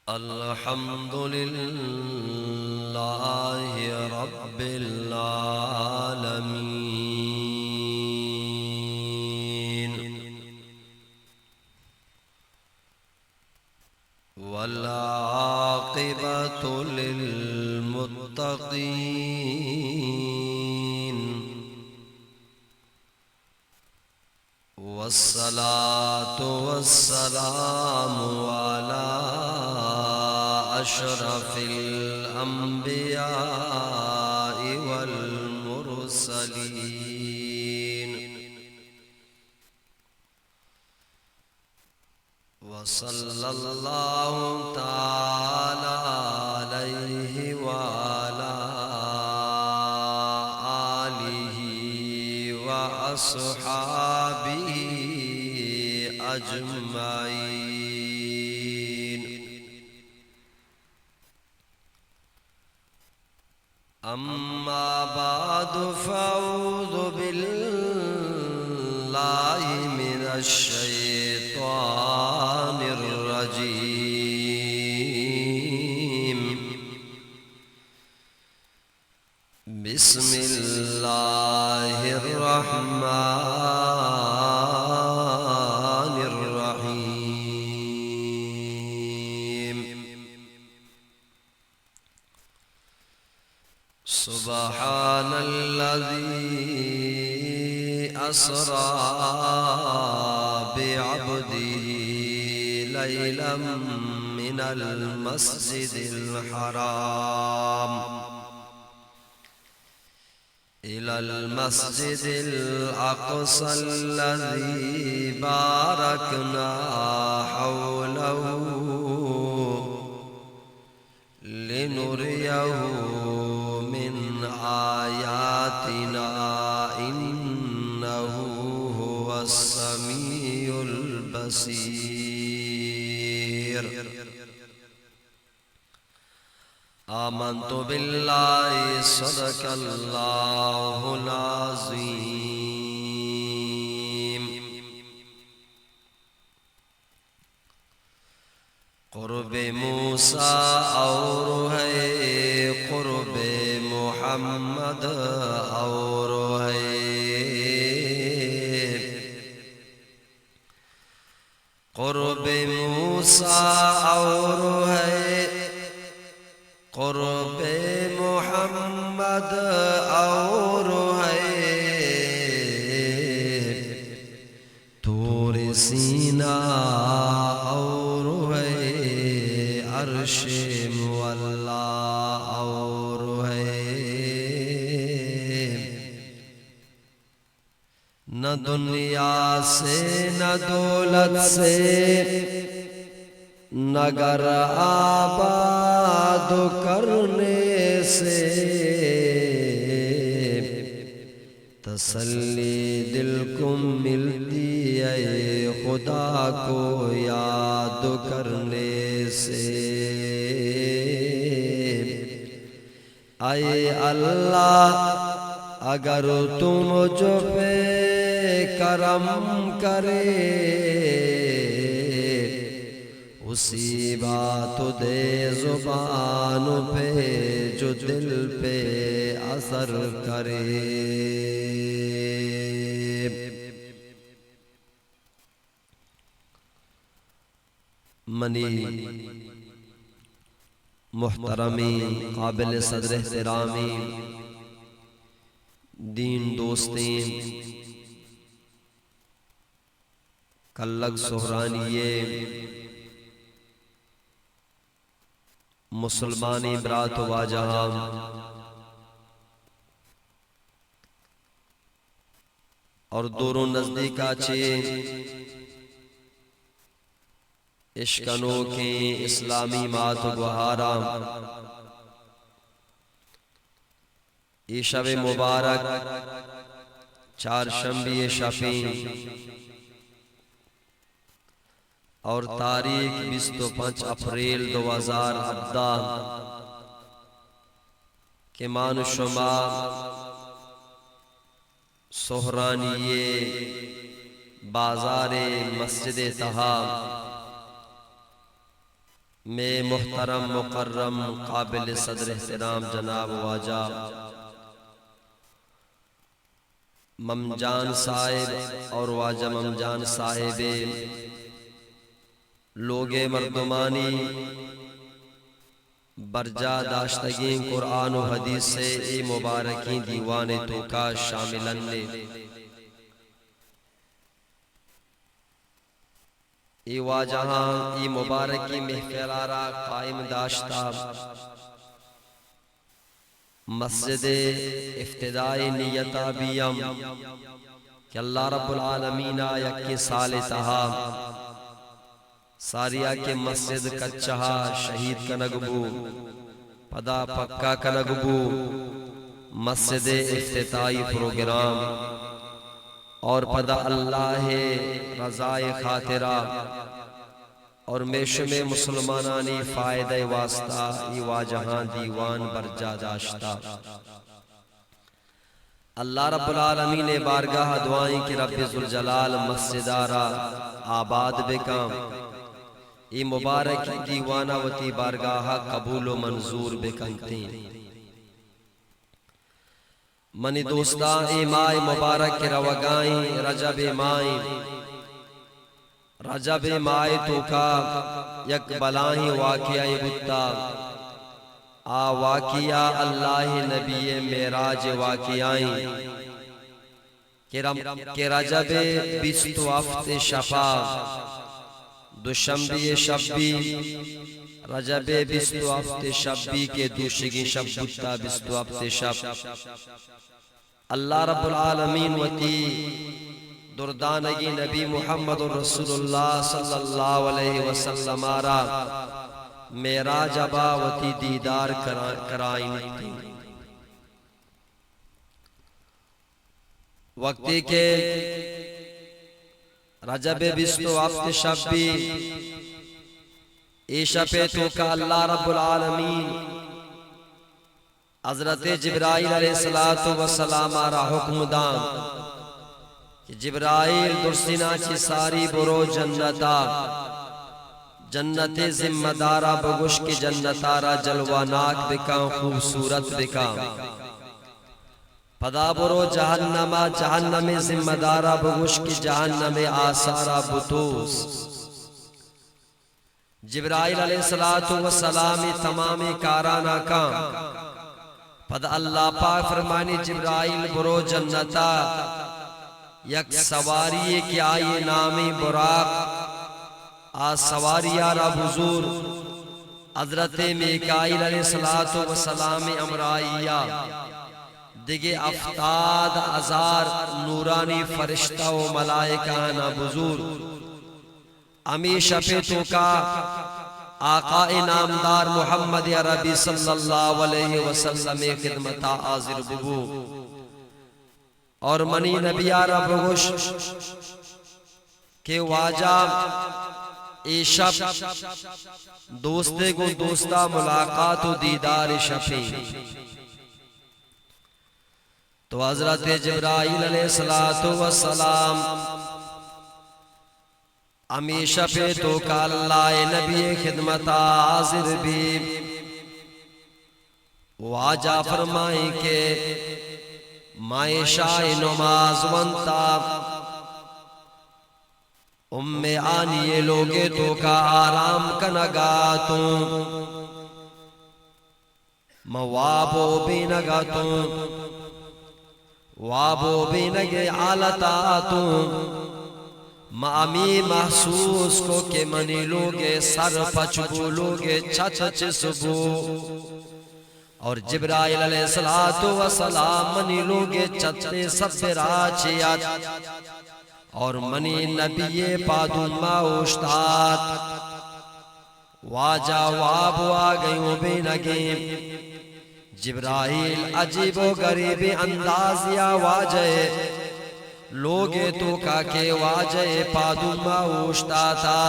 الحمد لله رب العالمين والعاقبة للمتقين والصلاة والسلام على أشرف الأنبياء والمرسلين وصلى الله تعالى عليه وعلى آله وأصحابه أجمعين. أما بعد فأعوذ بالله من الشيطان الرجيم. بسم الله الرحمن الرحيم. سبحان الذي أسرى بعبده ليلا من المسجد الحرام إلى المسجد الأقصى الذي باركنا حوله لنريه من آياتنا إنه هو السميع البصير. آمنت بالله صدق الله العظيم. قرب موسیٰ اور ہے قرب محمد اور ہے قرب موسیٰ اور ہے قرب محمد اور ہے طور سینا اور ہے عرش مولا اور ہے نہ دنیا سے نہ دولت سے نہ گھر آباد کرنے سے تسلی دل کو ملتی ہے خدا کو یاد کرنے سے. اے اللہ اگر تم مجھ پہ کرم کرے اسی بات دے زبان پہ جو دل پہ اثر کرے. منی محترمی قابل صدر احترامی دین دوستین کلگ سہرانیے مسلمانی برات و جہاں اور دور و نزدیک آچے عشقنوں کے اسلامی مات و گوہارا یہ شب مبارک چہارشنبے شفیں اور تاریخ 25 اپریل 2017 کے مان شمار سہرانیے بازار مسجد تہا میں محترم مکرم قابل صدر احترام جناب واجہ ممجان صاحب اور واجہ ممجان صاحب لوگ مردمانی برجا داشتگین قرآن و حدیث سے ای مبارکی دیوان تو کا شاملن نے ای واجہاں ای مبارکی محفل آرا قائم داشتا مسجد افتدائی نیتا بیم کہ اللہ رب العالمین یکی سال تہا ساریا کے مسجد کچھا شہید کنگبو پدا پکا کنگبو مسجد افتتاحی پروگرام اور پدا اللہ رضائے خاطرہ اور میشم مسلمانانی فائدہ واسطہ ای واجہاں دیوان برجا داشتا اللہ رب العالمین نے بارگاہ دعائیں کہ رب ذوالجلال مسجد آرا آباد بکام ای مبارک دیوانہ وتی بارگاہ قبول و منظور بکنتی منی دوستا ای مائی مبارک روگائیں رجب مائی تو کا یک بلائیں واقعی بتا آ واقعہ اللہ نبی معراج واقعائیں کہ رجب 27 شفا دوشنبی شبی رجب 27 شبی کے دوشگی شب بتا 27 شب اللہ رب العالمین وتی دردانگی نبی محمد رسول اللہ صلی اللہ علیہ وسلم آرا معراج ابا وتی دیدار کرائیں تھی وقتی کے رجب 27 شبی ایشا پہ تو کا اللہ رب العالمین حضرت جبرائیل علیہ السلام آرا حکم دان کہ جبرائیل درسینا چی ساری برو جنتا جنت ذمہ دارا بگوش کی جنتارا جلواناک بکاں خوبصورت بکاں پدا برو جہنم ذمہ دارا بگوش کی جہنم آثارا بطوس جبرائیل علیہ السلام تمامی کارانا کام پدا اللہ پاک فرمانی جبرائیل برو جنتا یک سواری کی آئی نامی براق آ سواری آرہ حضور حضرت میکائیل علیہ السلام امرائیہ دیگے 70,000 نورانی فرشتہ و ملائکہ نا حضور ہمیشہ پہ تو کا آقا نامدار محمد عربی صلی اللہ علیہ وسلم خدمتا حاضر بگو اور منی نبی آرہ بگوش کہ واجہ ای شب دوستے کو دوستہ ملاقات و دیدار شفی تو حضرت جبرائیل علیہ السلام ہمیشہ پہ تو کا اللہ نبی خدمتا حاضر بھی واجہ فرمائیں کہ معیشہ نماز ونتا آنی لوگے تو کا آرام کنگاتوں موابو بھی نگاتوں وابو بھی نگے آلتاتوں مامی محسوس کو کہ منی لوگے سر پچبو لوگے چھچ چسبو اور جبرائیل علیہ السلام منی لوگے چچتے سب راچیات اور منی نبی پادو ماوشتات واجہ وابو آگئیوں بے نگیم جبرائیل عجیب و غریب اندازیا واجہ لوگے تو کا کے واجہ پادو ماوشتاتا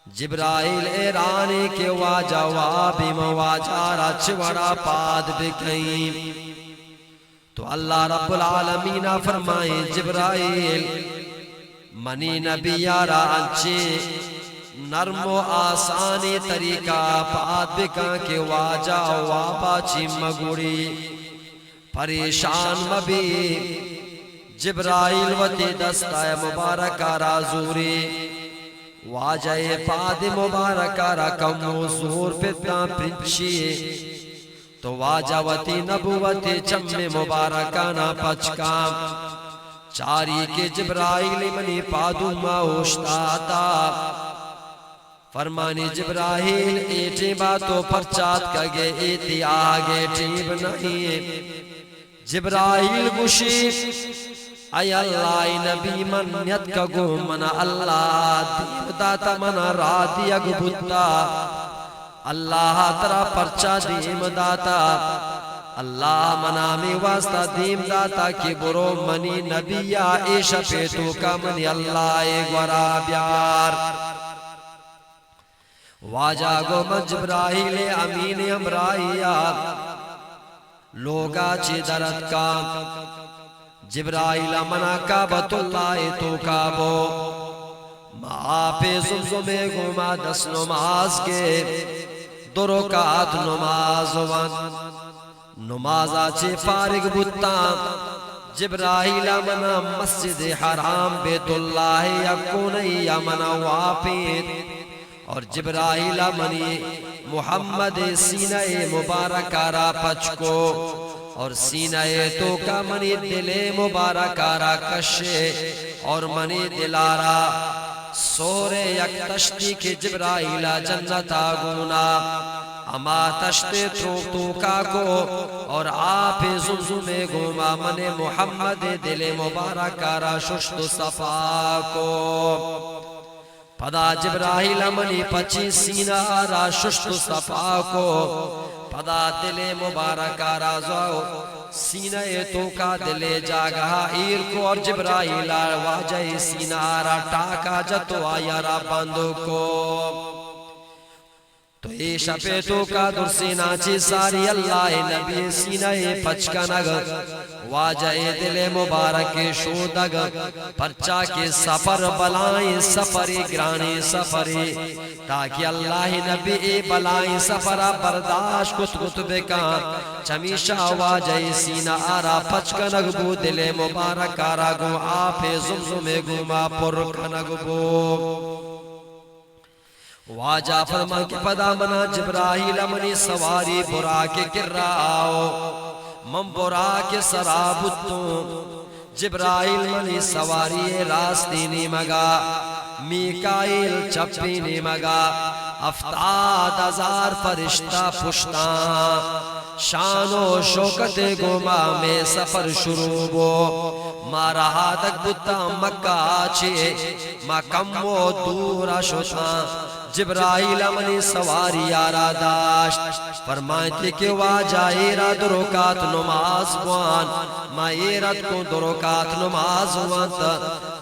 جبرائیل ایرانے کے واجہ وابی مواجہ رچ وڑا پاد بکیں تو اللہ رب العالمین فرمائے جبرائیل منی نبی یارا انچے نرم و آسانی طریقہ پات بکاں کے واجہ وابا چی مگوڑی پریشان مبی جبرائیل وتی دستہ مبارکہ رازوری واجہ پاد مبارکہ رکم و زور فتنا پرنچی تو واجہ وتی نبوتی چم مبارکہ نا پچکام چاری کے جبرائیل منی پادو ماوشتاتا فرمانی جبرائیل ایٹی باتوں پرچات کگے ایتی آگے ٹیب نہیں جبرائیل گوشی اے اللہ نبی منیت کگو منا اللہ دیم داتا منا رادی اگبتا اللہ ترا پرچا دیم داتا اللہ منا میں واسطہ دیم داتا کی برو منی نبی یا ایشا پیتو کا منی اللہ گورا بیار واجہ گو من جبرائیل امین امرائیا لوگا چی درد کا جبرائیل منا کعبۃ اللہ تو کعبو ما پہ زمزمے گما 10 نماز کے 2 رکعت نماز نمازا چے فارغ بتا جبرائیل منا مسجد حرام بیت اللہ یکونی منا واپید اور جبرائیل منی محمد سینہ مبارکہ را پچکو اور سینہ تو کا منی دل مبارکہ را کشے اور منی دلارا سورے یک تشتی کے جبرائیل جنت آگونا اما تشتے تو کا کو اور آپ زمزم گوما من محمد دل مبارکہ را ششت صفا کو پدا جبرائیل منی پچی سینہ را ششت صفا کو پدا دل مبارکہ را زو سینہ تو کا دل جاگہا ایر کو اور جبرائیل واجہ سینہ را ٹاکا جتو آیا را بندو کو تو ایشا پیتو کا در سینہ چی ساری اللہ نبی سینہ پچکنگ واجہ دل مبارک شودگ پرچا کے سفر بلائیں سفری گرانی سفری تاکہ اللہ نبی بلائیں سفر برداشت کت بکا چمیشہ واجہ سینہ آرا پچکنگ بو دل مبارک آرا گو آپ زمزم گوما پرکنگ بو واجہ فرما کے پدا منا جبرائیل منی سواری برا کے گر رہاو من برا کے سرابتوں جبرائیل منی سواری راستی نی مگا میکائیل چپی نی مگا 70,000 فرشتہ پشتاں شان و شوکت گوما میں سفر شروع بو مارا ہاتک بتا مکہ آچے مکم و دورا شوشاں جبرائیل منی سواری آرا داشت فرمائیتے کہ واجہ ایراد رکات نماز وان ما ایراد کو درکات نماز وان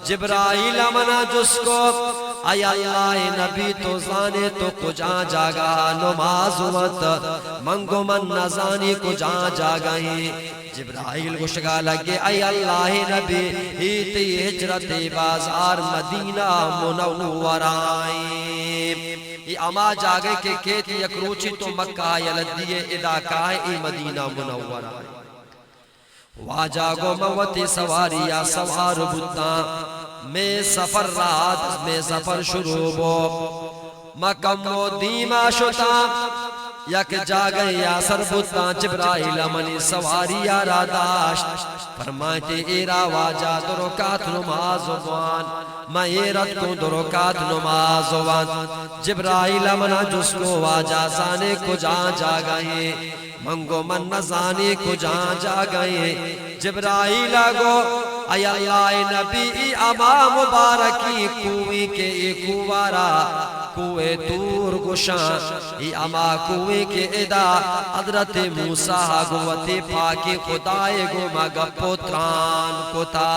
جبرائیل منا جس کو اے اللہ نبی تو زانے تو کجا جاگا نماز وان منگو من نزانی کجا جاگئیں جبرائیل گشگا لگے اے اللہ نبی ہیتی ہجرت بازار مدینہ منور آئیں یہ اما جاگے کہ کہتی یک روچی تو مکہ یلدیے ادا کائے ای مدینہ منور آئیں واجہ گو موتی سواری یا سوار بتا میں سفر رات میں سفر شروع بو مکم و دیما شتا یک جاگے یا سربتا جبرائیل منی سواری آرا داشت فرمائیتے ایرا واجہ درکات نماز وان میں ایرت کو درکات نماز وان جبرائیل منا جس کو واجہ زانے کو جا گئے منگو من نزانے کو جا گئے جبرائیل گو اے اللہ نبی اما مبارکی کوئی کے ایکوارا کوئے تور گشان ای اما کوئے کے ادا حضرت موسیٰ گوت پاک خدای گو مگا پتران کتا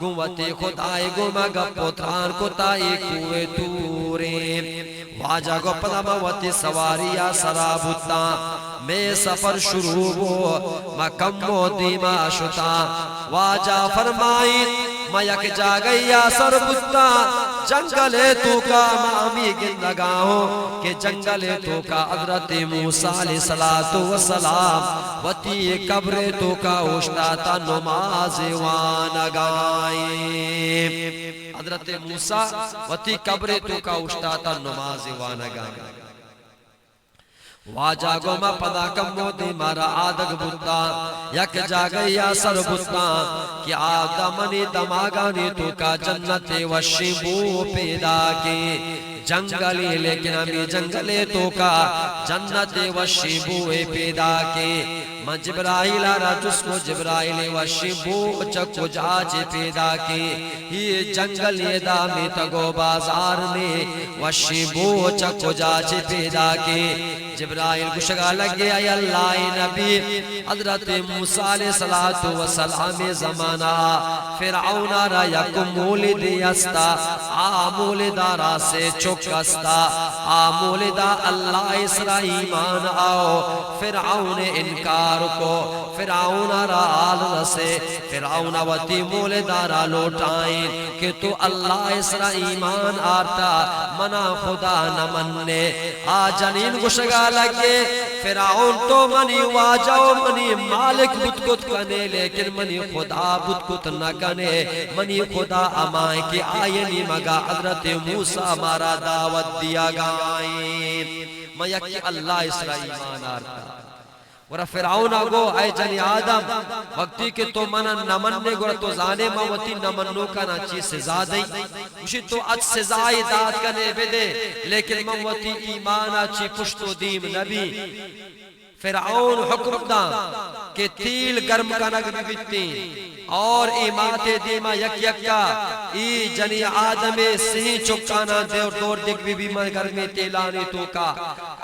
گوت خدای گو مگا پتران کتا ای کوئے توریں واجہ گو پداموت سواریا سرابتا میں سفر شروع ہو مکم و دیما شتا واجہ فرمائیت میں یک جاگیا سربتا جنگل تو کا مامی گندگا ہو کہ جنگل تو کا حضرت موسیٰ علیہ السلام وتی قبر تو کا اشتاتا نماز وانگائیں حضرت موسیٰ وتی قبر تو کا اشتاتا نماز وانگائیں واجا گو ما پدا کم مودی مارا آدگ بودتا یک جاگئی یا سر بودتا کہ آدمانی دماغانی تو کا جنت وشیبو پیدا کی جنگلی لیکن ہمیں جنگلے تو کا جنت وشیبو پیدا کی من جبرائیل آرہ جس کو جبرائیل وشیبو چکو جاج پیدا کی یہ جنگل یہ دامی تگو بازار میں وشیبو چکو جاج پیدا کی جبرائیل کو شگا لگے اے اللہ نبی حضرت موسیٰ علیہ السلام زمانہ فرعون را یک مولد استا مولدہ را سے چکستا مولدہ اللہ اسرا ایمان آؤ فرعون انکار کو فرعون را آل رسے فرعون وتی مولدہ را لوٹائیں کہ تو اللہ اسرا ایمان آتا منا خدا نہ مننے جنین کو شگا لگے فرعون تو منی واجاؤ منی مالک بدکت کنے لیکن منی خدا بدکت نہ کنے منی خدا امائے کہ آئینی مگا حضرت موسیٰ مارا دعوت دیا گائیں میں یکی اللہ اسرائیل ایمان آرتا ورہ فرعون آگو اے جنی آدم وقتی کہ تو منہ نمننے گورا تو ظالمہ وطی نمنو کا نا چیز سزا دئی اسی تو اچ سزائی داد کنے بدے لیکن من وطی ایمانا چی پشتو دیم نبی فرعون حکم دا کہ تیل گرم کا نگ بیتی اور ایمات دیما یک یک کا ای جنی آدم سہی چکانا دور دور دکھ بھی مگر میں تیلانی تو کا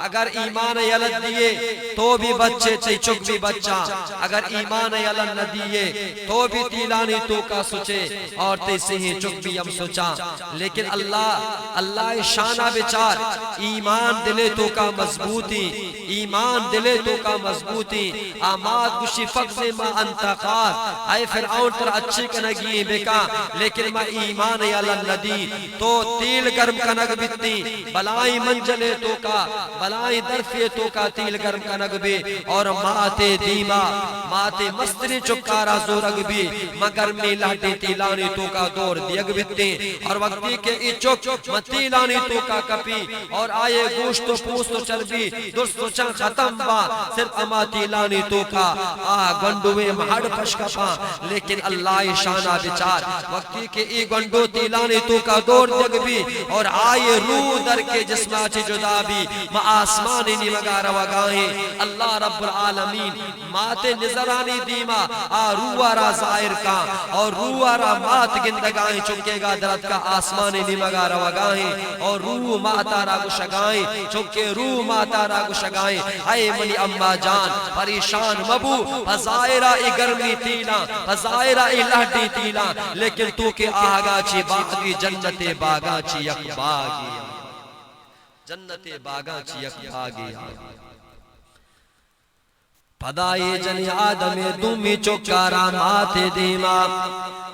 اگر ایمان یلد دیے تو بھی بچے چی چک بھی بچہ اگر ایمان یلد نہ دیے تو بھی تیلانی تو کا سچے اور تی سہی چک بھی ہم سچا لیکن اللہ شانہ بچار ایمان دلے تو کا مضبوطی ایمان دلے تو کا مضبوطی آماد گشی فقز ما انتقاد اے فرعون تر اچھی کنگی بکا لیکن ما ایمان یلد ندی تو تیل گرم کنگ بیتنی بلائی منجلے تو کا بلائی درفی تو کا تیل گرم کنگ بھی اور ماتے دیما ماتے مستری چکارا زورگ بھی مگر میں لاٹی تیلانی تو کا دور دیگ بیتنی اور وقتی کے ای چک متیلانی تو کا کپی اور آئے گوشت و پوست و چربی درست و چن ختم با صرف اما تیلانی تو کا گنڈوے مہڑ پشکا پا لیکن اللہ شانہ بچار وقتی کہ ای گنڈو تیلانی تو کا دور دیگ بھی اور آئے روح در کے جسمہ چی جدا بھی ما آسمانی نی مگارا وگائیں اللہ رب العالمین ماتے نظرانی دیما روح را ظاہر کا اور روح را مات گندگائیں چکے گا درد کا آسمانی نی مگارا وگائیں اور روح ماتا را گشگائیں چکے روح ماتا را گشگائیں اے منی اما جان پریشان مبو فظائرہ ای گرمی تیلا فظائرہ ای لہٹی تیلا لیکن تو کے آگا چی باغی جنت باغا چی یک باغی جنت باغا چی یک باغی پدائی جنی آدم دومی چکارا ماتے دیما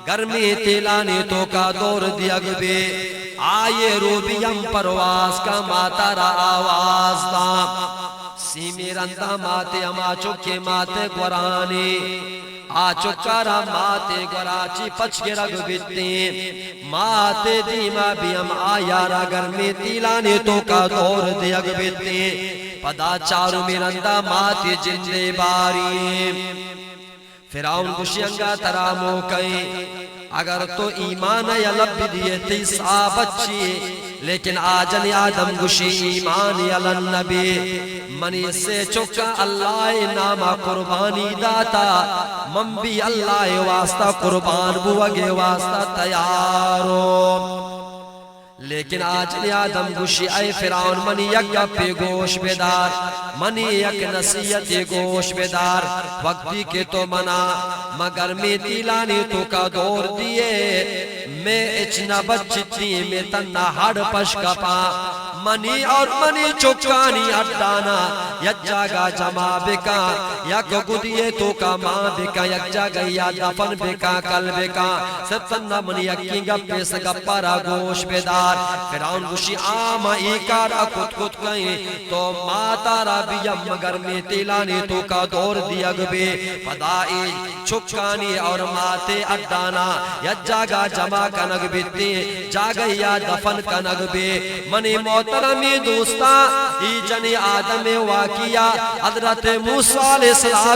گرمی تیلانی تو کا دور دیگ بے آئے روبیم پرواز کا ماتا را آواز دا سیمی رندہ ماتے اما چکے ماتے گورانی چکارا ماتے گوراچی پچ کے رگ بیتے ماتے دیما بیم آیارا گرمی تیلانی تو کا دور دیگ بیتے پدا چارو میرندہ ماتے جندے باری فرعون گشینگا ترامو کئی اگر تو ایمان یا لب دیے تی صحابچی لیکن آجن آدم گشی ایمان یا لنبی منی سے چکا اللہ ناما قربانی داتا من بھی اللہ واسطہ قربان بوگے واسطہ تیارو لیکن آج آدم گوشی اے فرعون منی یک گپی گوش بیدار منی یک نصیحت گوش بیدار وقتی کے تو منا مگر میں تیلانی تو کا دور دیے میں اچنا بچتی میں تنہ ہڑ پش کا پا منی اور منی چکانی اڈانا یک جاگا جمع بکا یک گدیے تو کا ماں بکا یک جاگا یا دفن بکا کل بکا سب تنہ منی یکی گپے سے گپارا گوش بیدار فرعون گوشی آما ایکارا کت کت کہیں تو ماتارا بیم مگر میں تیلانی تو کا دور دیا گبے پدائی چکانی اور ماتے اڈانا یک جاگا جمع کنگ بیتے جاگا یا دفن کنگ بے منی محترمی دوستا ای جنی آدم واقعہ حضرت موسیٰ علیہ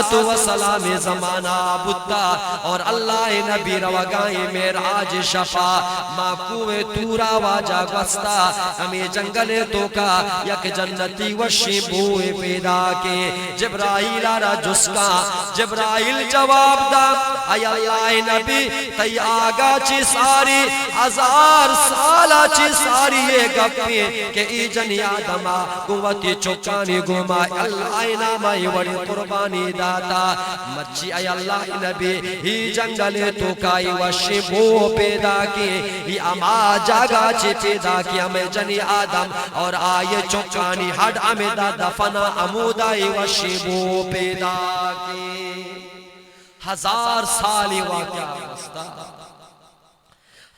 السلام زمانہ بتا اور اللہ نبی روگائیں میراج شفا ماکوے تورا واجہ گستا ہمیں جنگل تو کا یک جنتی وشی بوئے پیدا کے جبرائیل آرہ جس کا جبرائیل جواب دا اے اللہ نبی تی آگا چی ساری 1000 سالہ چی ساری یہ گپی کہ ای جنی آدمہ قوتی چکانی گما اللہ نامائی وڑی قربانی داتا مچی اے اللہ نبی ہی جنگل تو کائی وشی بو پیدا کی ہی اما جاگا چی پیدا کی ہمیں جنی آدم اور آئے چکانی ہڈ ہمیں دا دفنا امودائی وشی بو پیدا کی 1000 سالی واقعہ بستا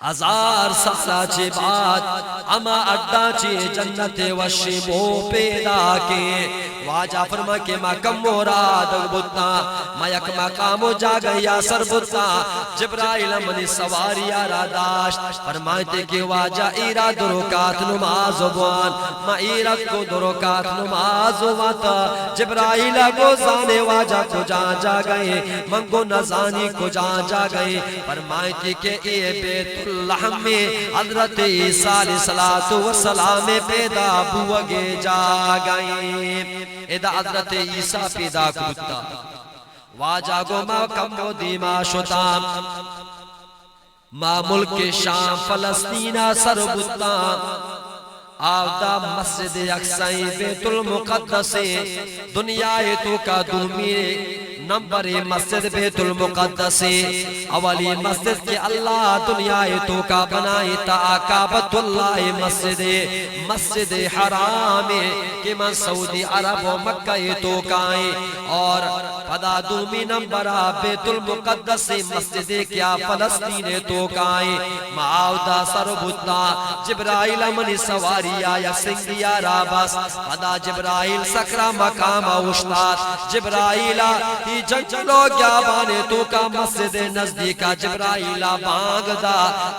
1000 سالہ چی بات اما اڈا چی جنت وشی بو پیدا کے واجہ فرما کے مقام مراد بتا ما یک مقام جا گیا سر بتا جبرائیل منی سواری آرہ داشت فرمائتے کہ واجہ ایرہ درکات نماز وان ما ایرہ کو درکات نماز واتا جبرائیل کو زانے واجہ کو جان جا گئے منگو نزانی کو جان جا گئے فرمائتے کہ اے بیت اللہ میں حضرت عیسیٰ علیہ السلام پیدا بوگے جا گئے ادا حضرت عیسیٰ پیدا کرتا واجہ گو ما کم و دیما شتا ما ملک شام فلسطینہ سر بتا آودا مسجد اقصی بیت المقدس دنیا تو کا دومی نمبر مسجد بیت المقدس اولی مسجد کے اللہ دنیا تو کا بنائی تا کعبۃ اللہ مسجد حرام کہ من سعودی عرب و مکہ تو کائیں اور پدا دومی نمبر بیت المقدس مسجد کیا فلسطین تو کائیں معاودہ سربتا جبرائیل منی سواری آیا سنگیا رابس پدا جبرائیل سکرہ مقام اوشتاد جبرائیل ہی جنگلو گیا بانے تو کا مسجد نزدیکا جبرائیل بانگ دا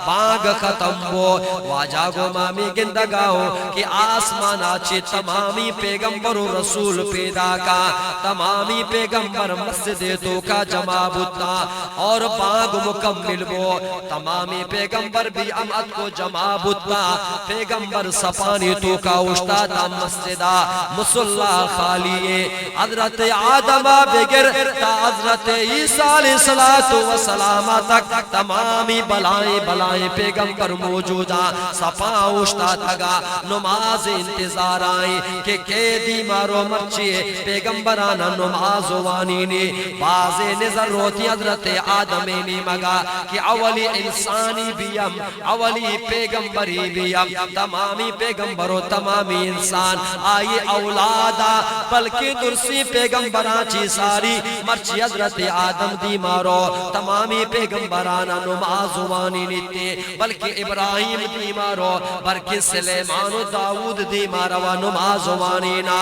بانگ ختم ہو واجہ گو مامی گندگاؤں کہ آسمان آچے تمامی پیغمبر و رسول پیدا کا تمامی پیغمبر مسجد تو کا جمع بتا اور بانگ مکمل ہو تمامی پیغمبر بھی امت کو جمع بتا پیغمبر سپانی تو کا اشتادا مسجدہ مسلح خالیے حضرت آدم بگر تا حضرت عیسیٰ علیہ السلام تک تمامی بلائیں پیغمبر موجودہ سپا اشتادا گا نماز انتظار آئیں کہ قیدی مارو مرچے پیغمبرانا نماز وانی نے باز نظر روتی حضرت آدمینی مگا کہ اولی انسانی بیم اولی پیغمبری بیم تمامی پیغمبر و تمامی انسان آئی اولادا بلکہ درسی پیغمبران چی ساری مرچی حضرت آدم دی مارو تمامی پیغمبرانا نماز وانی نیتے بلکہ ابراہیم دی مارو بلکہ سلیمان و داود دی مارو نماز وانینا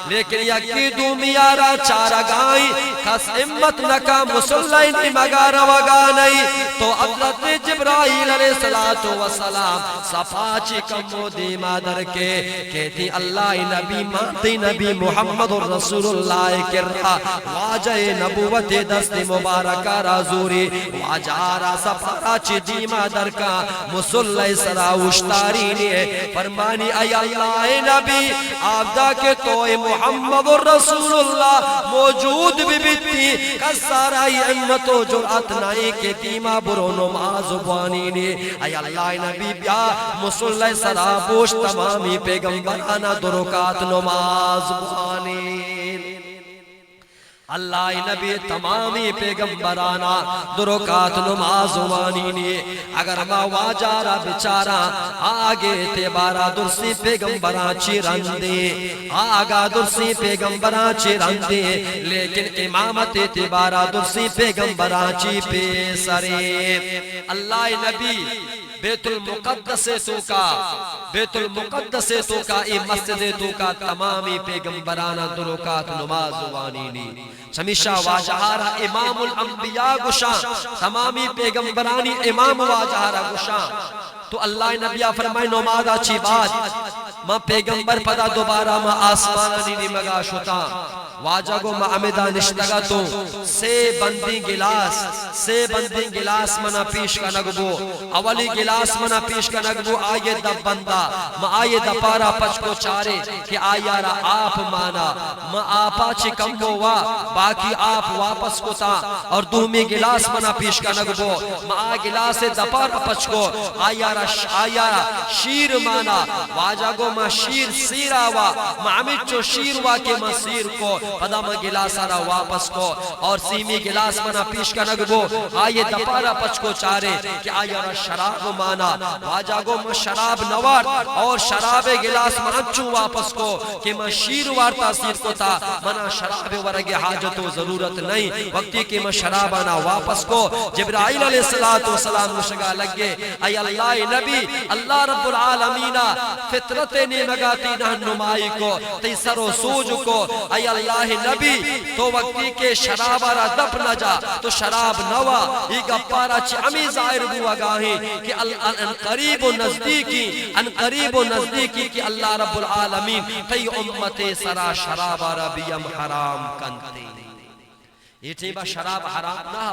لیکن یکی دومیارا چارا گائی خس امت نکا مسلحی مگا روگا نہیں تو حضرت جبرائیل علیہ السلام صفاچی کمو دی مادر کے کہتی اللہ نبی مانتی نبی محمد رسول اللہ کرا واجہ نبوت دست مبارکہ رازوری واجارا صفاچی دی مادر کا مسلح سراوشتاری نے فرمانی اے اللہ نبی آبدہ کے توئے محمد رسول اللہ موجود بھی بیتی کسارائی امت و جرعت نائی کے دیما برو نماز بانی نے اے اللہ نبی بیا مسلح سرابوش تمامی پیغمبرانا درکات نماز بانی اللہ نبی تمامی پیغمبرانا درکات نماز وانینی اگر ما واجارا بچارا آگے تیبارا درسی پیغمبران چی رندے آگا درسی پیغمبران چی رندے لیکن امامت تیبارا درسی پیغمبران چی پیسرے اللہ نبی بیت المقدس تو کا ای مسجد تو کا تمامی پیغمبرانا درکات نماز وانینی چمیشہ واجہارا امام الانبیاء گشان تمامی پیغمبرانی امام واجہارا گشان تو اللہ نبیہ فرمائے نماز اچھی بات ما پیغمبر پدا دوبارہ ما آسمانانی نمگا شتا واجہ گو ما امیدہ نشتگا تو سے بندی گلاس منا پیش کا نگبو اولی گلاس منا پیش کا نگبو آئیے دب بندہ ما آئیے دپارا پچ کو چارے کہ آیارا آپ مانا ما آپا چی کم ہوا باقی آپ واپس کو تا اور دومی گلاس منا پیش کا نگبو ما آ گلاس دپارا پچ کو آیارا شیر مانا واجہ گو ما شیر سیرا وا ما عمد چو شیر وا کے ما سیر کو پدا ما گلاس آرا واپس کو اور سیمی گلاس منا پیش کا نگبو آئیے دپارا پچ کو چارے کہ آیارا شراب مانا واجہ گو ما شراب نوار اور شراب گلاس مانچو واپس کو کہ ما شیر وار تاثیر کو تا منا شراب ورگ حاجت و ضرورت نہیں وقتی کہ ما شراب آنا واپس کو جبرائیل علیہ السلام نشگا لگے ای اللہ نبی اللہ رب العالمین فطرت نے مگاتی نہنمائی کو تی سر و سوج کو ای اللہ نبی تو وقتی کے شراب آرا دپ نہ جا تو شراب نوا ایک اپارا چی امی ظاہر بوا گاہیں کہ ان قریب و نزدیکی کہ اللہ رب العالمین تی امت سرا شراب آرا بیم حرام کنتے یہ ٹھیبا شراب حرام نہ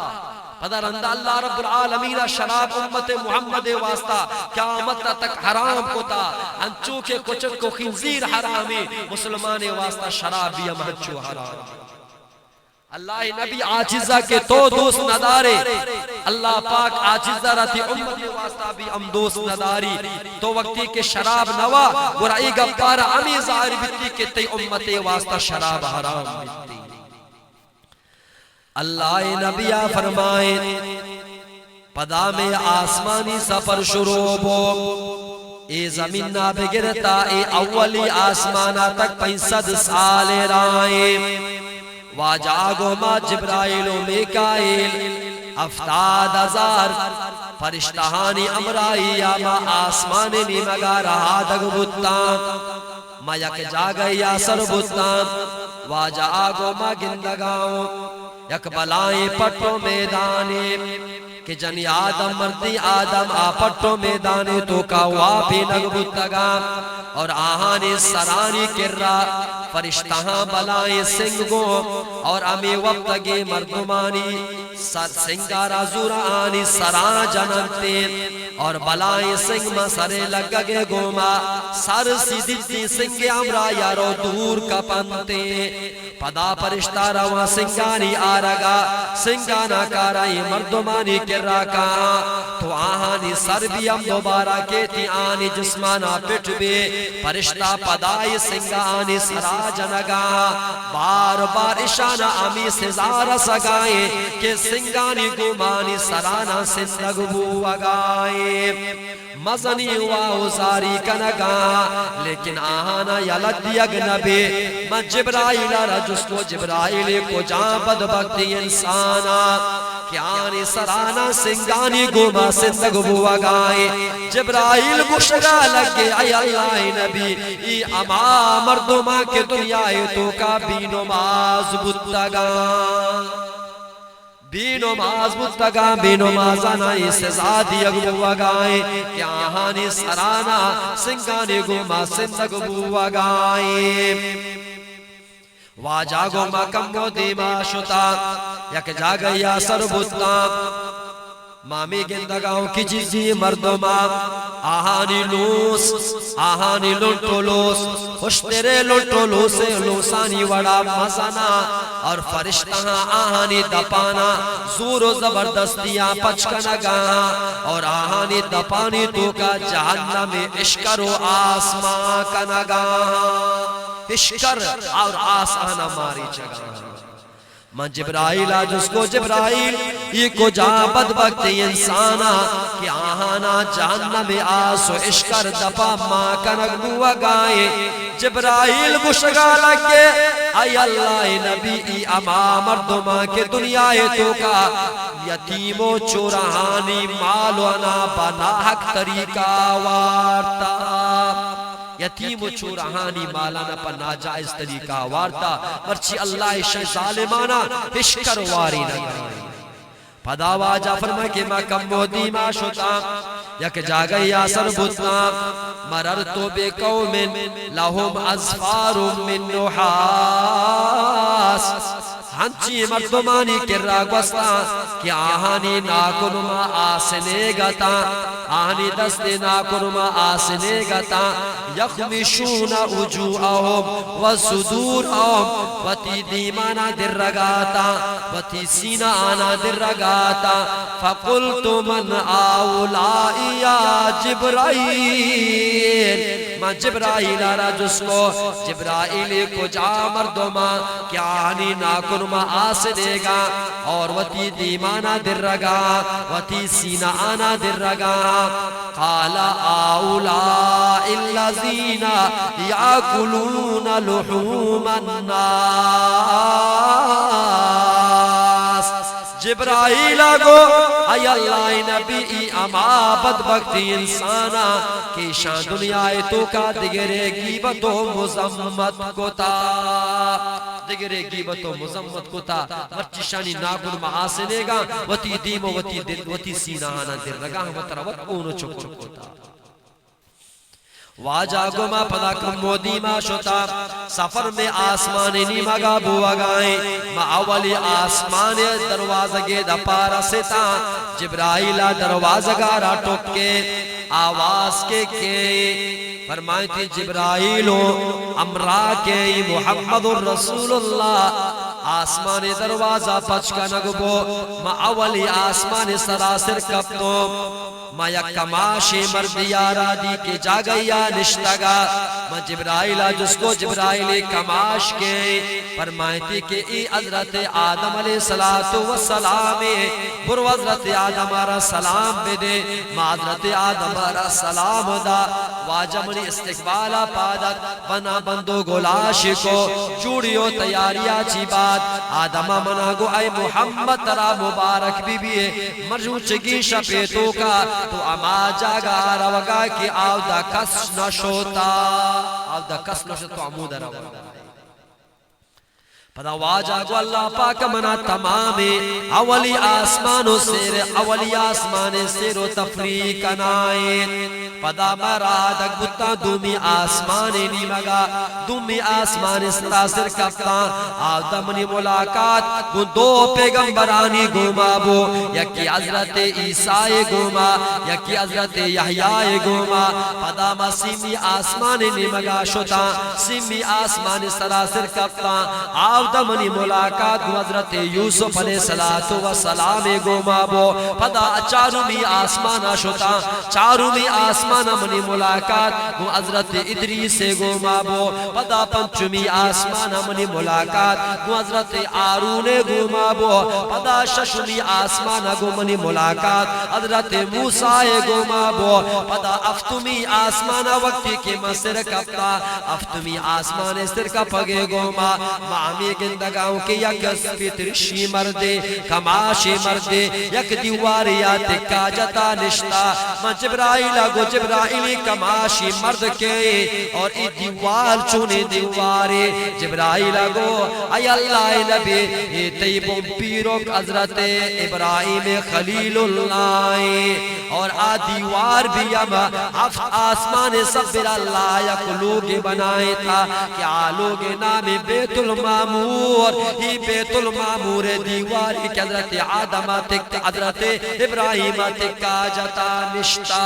پدر اندہ اللہ رب العالمین شراب امت محمد واسطہ قیامت تک حرام کو تا انچو کے کچھ کو خنزیر حرامی مسلمان واسطہ شراب بھی امہنچو حرام اللہ نبی آجزہ کے تو دوست ندارے اللہ پاک آجزہ رہتی امت واسطہ بھی ام دوست نداری تو وقتی کے شراب نوا برائی گبارہ امی ظاہر بیتی کہ تی امت واسطہ شراب حرام بیتی اللہ نبی فرمائے پدا میں آسمانی سفر شروع بو اے زمین نہ بگرتا اے اولی آسمانہ تک 500 سال رائے واجاگو ما جبرائیل و میکائیل 70,000 فرشتہانی امرائی یا ما آسمانی مگا رہا دگ بتان ما یک جاگئی یا سر بتان واجاگو ما گندگاؤں یک بلائیں پٹو میدانے کہ جنی آدم مردی آدم آ پٹو میدانے تو کا واپی نگبتگا اور آہانی سرانی کررا فرشتہاں بلائیں سنگو اور امی وقتگی مردمانی سر سنگارا زورانی سران جنمتے اور بلائیں سنگ مسرے لگگے گوما سر سیدھی سنگ امرا یارو دور کا پنتے پدا پرشتہ روا سنگانی آرگا سنگانا کارائی مردمانی کرا کہاں تو آہانی سر بھی ہم دوبارہ کہتی آنی جسمانا پٹ بے پرشتہ پدائی سنگانی سرا جنگا بار بار اشانہ امی سزار سگائیں کہ سنگانی گمانی سرانا سنگ بو اگائیں مزنی ہوا حساری کنگا لیکن آہانا یلد یگنبی من جبرائیل رجس کو جبرائیل کو جان بدبختی انسانا کہ آنی سرانا سنگانی گما سندگ بوا گائے جبرائیل گشگا لگے اے اللہ نبی ای اما مردمہ کے دنیا تو کا بینماز بتگا بینماز بتگا بینمازانا اس زادی اگبو اگائے کہ آہانی سرانا سنگانی گما سندگ بوا گائے واجاگو مکمو دیما شتا یک جاگیا سر بتا مامی گندگاؤں کی جیزی مردما آہانی لنٹو لوس خوش تیرے لنٹو لوسے لوسانی وڑا مزانا اور فرشتہ آہانی دپانا زور و زبردستیاں پچکنگا اور آہانی دپانی تو کا جہنم اشکر و آسمان کنگا اشکر اور آسانہ ماری چگا من جبرائیل جس کو جبرائیل یہ کو جا بدبخت انسانا کہ آہانا جہنم آس و اشکر دپا ماں کنک بوا گائے جبرائیل گشگا لگے ای اللہ نبی ای اما مردمہ کے دنیا تو کا یتیم و چورہانی مالونا بنا حق طریقہ وارتا یتیم و چورہانی مالانا پر ناجائز طریقہ وارتا مرچی اللہ شہ ظالمانا اشکر واری نگائی پدا واجہ فرمائے کہ میں کم مودی ما شتا یک جاگئی آسر بتنا مررتو بے قوم لہم ازفار من نحاس ہنچی مردمانی کرا گوستا کہ آہانی ناکنما آسنے گتا آہانی دست ناکنما آسنے گتا یخمشون وجوہم و صدورہم وتی دیمانا در رگاتا وتی سینہ آنا در رگاتا فقلت من آولائی یا جبرائیل میں جبرائیل آرہ جس کو جبرائیل کو جا مردما کیا آنی ناکنما آسنے گا اور وتی دیمانا در رگا وتی سینہ آنا در رگا قال آولائی الذین یاکلون لحوم الناس جبرائیل آگو ای اللہ نبی ای اما بدبختی انسانا کہ شان دنیا تو کا دگرے گیبت و مزمت کو تا دگرے گیبت و مزمت کو تا مرچی شانی ناگن محاسنے گا وتی دیم و وتی دل وتی سینہ آنا دل رگا وطروت اونو چک چک کو تا واجہ گما پدا کم مودی ما شتا سفر میں آسمان نیمہ گا بوا گائیں ما اولی آسمان دروازگے دا پارا ستا جبرائیل دروازگا را ٹک کے آواز کے فرمائیں تھی جبرائیلو امرا کے محمد الرسول اللہ آسمان دروازہ پچکا نگبو ما اولی آسمان سراسر کپتو ما یک کماشی مردی آرہ دی کے جا گیا نشتگا ما جبرائیل جس کو جبرائیل کماش کے فرمائیں تھی کہ ای حضرت آدم علیہ السلام برو حضرت آدم آرہ سلام بے دے ما حضرت آدم آرہ سلام دا واجہ منی استقبالا پادت بنا بندو گلاش کو جوڑیو تیاریا چی بات آدم منا گو اے محمد ترا مبارک بی بی مرجو چگی شپیتو کا تو اما جاگا روگا کی آو دا کس نشوتا آو دا کس نشوتا تو عمود روگا پدا واجہ کو اللہ پاک منا تمام اولی آسمان و سیر اولی آسمان سیر و تفریق نائیں پدا مرادک بتا دومی آسمان نیمگا دومی آسمان سراسر کفتا آدمنی ملاقات کو دو پیغمبرانی گوما بو یکی حضرت عیسیٰ گوما یکی حضرت یحییٰ گوما پدا ما سیمی آسمان نیمگا شتا سیمی آسمان سراسر کفتا آدمنی ملاقات کو حضرت یوسف علیہ السلام گوما بو پدا چارومی آسمان شتا چارومی آسمان منی ملاقات کو حضرت ادریس گوما بو پدا پنچمی آسمان منی ملاقات کو حضرت آرون گوما بو پدا ششمی آسمان گو منی ملاقات حضرت موسیٰ گوما بو پدا افتمی آسمان وقتی کے مصر کپتا افتمی آسمان سر کا پگے گوما معامی گندگاؤں کے یک سپیترشی مردے کماشی مردے یک دیواریات کا جتا نشتا من جبرائیل گو جبرائیلی کماشی مرد کے اور ای دیوار چونے دیوارے جبرائیل گو ای اللہ نبی ای تیبوں پیروک حضرت ابراہیم خلیل اللہ اور آ دیوار بھی اما آسمان سبر اللہ یک لوگ بنائے تھا کیا لوگ نام بیت المامور ہی بیت المامور دیواری کہ حضرت آدم تک حضرت ابراہیم تک کا جتا نشتا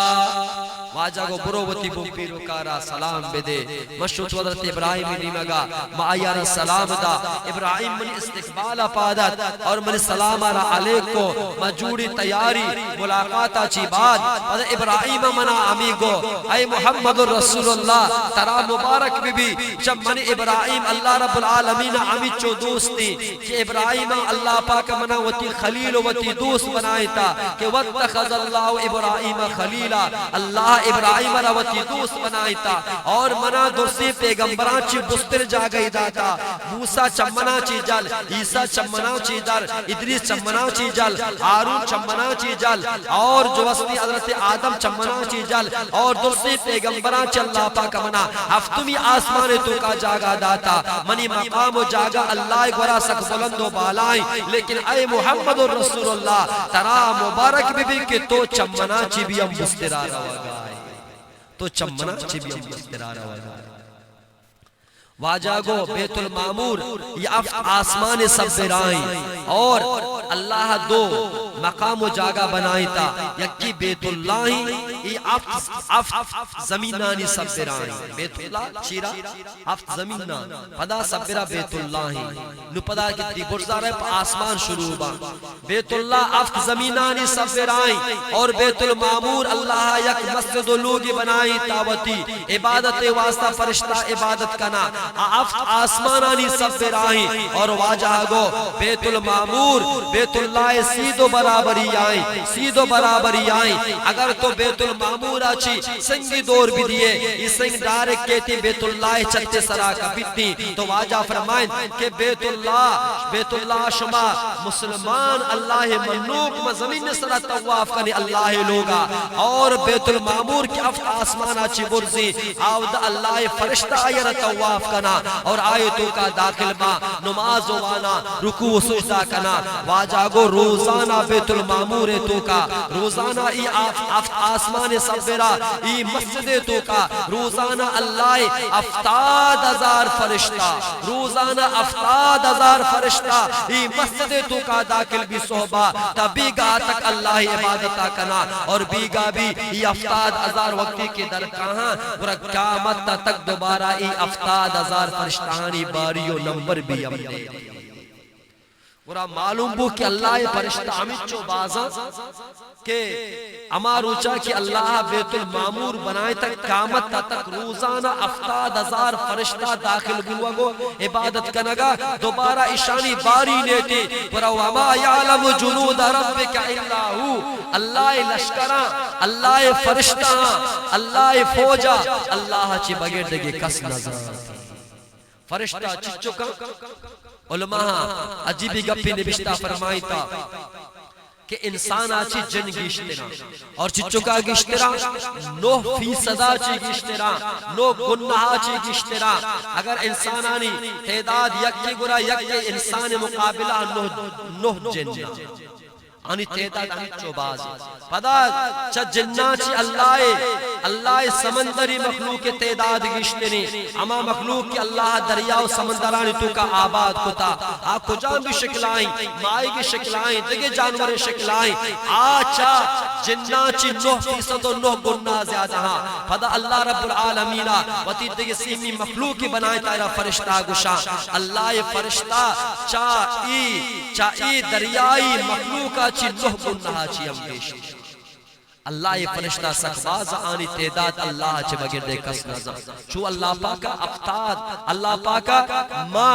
واجہ کو برووتی بمپیرو کارا سلام بے دے مشروط حضرت ابراہیم نیمگا معایار سلام دا ابراہیم من استقبالا پادت اور من سلام آرہ علیکو مجوڑی تیاری ملاقاتا چی بعد حضرت ابراہیم منا امیگو اے محمد الرسول اللہ ترا مبارک بی بی جب من ابراہیم اللہ رب العالمین ہمیچو دوستی کہ ابراہیم اللہ پاک منا وتی خلیل وتی دوست بنائے تا کہ واتخذ اللہ ابراہیم خلیلا اللہ ابراہیم را وتی دوست بنائے تا اور منا درسی پیغمبران چی بستر جا گئی داتا موسیٰ چمنا چی جل عیسیٰ چمنا چی جل ادریس چمنا چی جل ہارون چمنا چی جل اور جو وسطی حضرت آدم چمنا چی جل اور درسی پیغمبران چی اللہ پاک منا ہفتمی آسمان تو کا جاگا داتا منی مقام و جاگا اللہ گورا سک بلند و بالائیں لیکن اے محمد رسول اللہ ترا مبارک بھی کہ تو چمنا چی بھی ہم بسترا رہا گائے تو چمنا چی بھی ہم بسترا رہا گائے واجہ گو بیت المامور یہ آسمان سب برائیں اور اللہ دو مقام و جاگہ بنائی تا یکی بیت اللہ یہ افت زمینانی سب برائیں بیت اللہ چیرا افت زمینان پدا سب برا بیت اللہ نو پدا کتنی برزار ہے پا آسمان شروع با بیت اللہ افت زمینانی سب برائیں اور بیت المامور اللہ یک مسجد لوگی بنائی تاوتی عبادت واسطہ فرشتہ عبادت کنا افت آسمانانی سب برائیں اور واجہ گو بیت المامور بیت اللہ سید و برابری آئیں سید و برابری آئیں اگر تو بیت المامور آچی سنگی دور بھی دیئے یہ سنگ ڈارک کہتی بیت اللہ چھتے سرا کا بیتنی تو واجہ فرمائیں کہ بیت اللہ شما مسلمان اللہ منوک مزمین سرا تواف کرنے اللہ لوگا اور بیت المامور کی افت آسمان آچی برزی آود اللہ فرشتہ آئیر تواف کنا اور آیتوں کا داخل ما نماز وانا رکوع سجدہ کنا واجہ گو روزانہ بیت المامور تو کا روزانہ ای آسمان سبرا ای مسجد تو کا روزانہ اللہ 70,000 فرشتہ روزانہ 70,000 فرشتہ ای مسجد تو کا داخل بھی صحبہ تا بیگا تک اللہ عبادتہ کنا اور بیگا بھی ای 70,000 وقتی کے در کہاں اور قیامت تک دوبارہ ای 70,000 فرشتہانی باریو نمبر بھی ہم دے ورا معلوم بو کہ اللہ فرشتہ ہمیچو بازا کہ اما روچا کہ اللہ بیت المامور بنائے تک قیامت تک روزانہ 70,000 فرشتہ داخل گوا گو عبادت کنگا دوبارہ اشانی باری لیتے ورا وما یعلم جنود ربک الا ہو اللہ لشکرہ اللہ فرشتہ اللہ فوجہ اللہ چی بغیر دگے کس نظر فرشتہ چچو کا علماء عجیبی گپی نبشتہ فرمائی تا کہ انسان آچی جن گیشترا اور چچکا گیشترا 9% آچی گیشترا 9 گناہ آچی گیشترا اگر انسانانی تعداد یک گرا یک انسان مقابلہ 9 جن آنی تعداد آنی چوباز پدا چا جناچی اللہ سمندری مخلوق تعداد گشتنی اما مخلوق کی اللہ دریا و سمندرانی تو کا آباد کتا آکو جان بھی شکلائیں مائی کی شکلائیں دگے جانور شکلائیں آچا جناچی 9% و 9 گناہ زیادہ ہاں پدا اللہ رب العالمین وطی دگے سیمی مخلوق کی بنائے تائرہ فرشتہ گشا اللہ فرشتہ چائی دریائی مخلوقہ چی 9 گناہ چی ہم پیش اللہ یہ فرشتہ سکباز آنی تعداد اللہ چی بگر دے کس نظر چو اللہ پاکا افتاد اللہ پاکا ما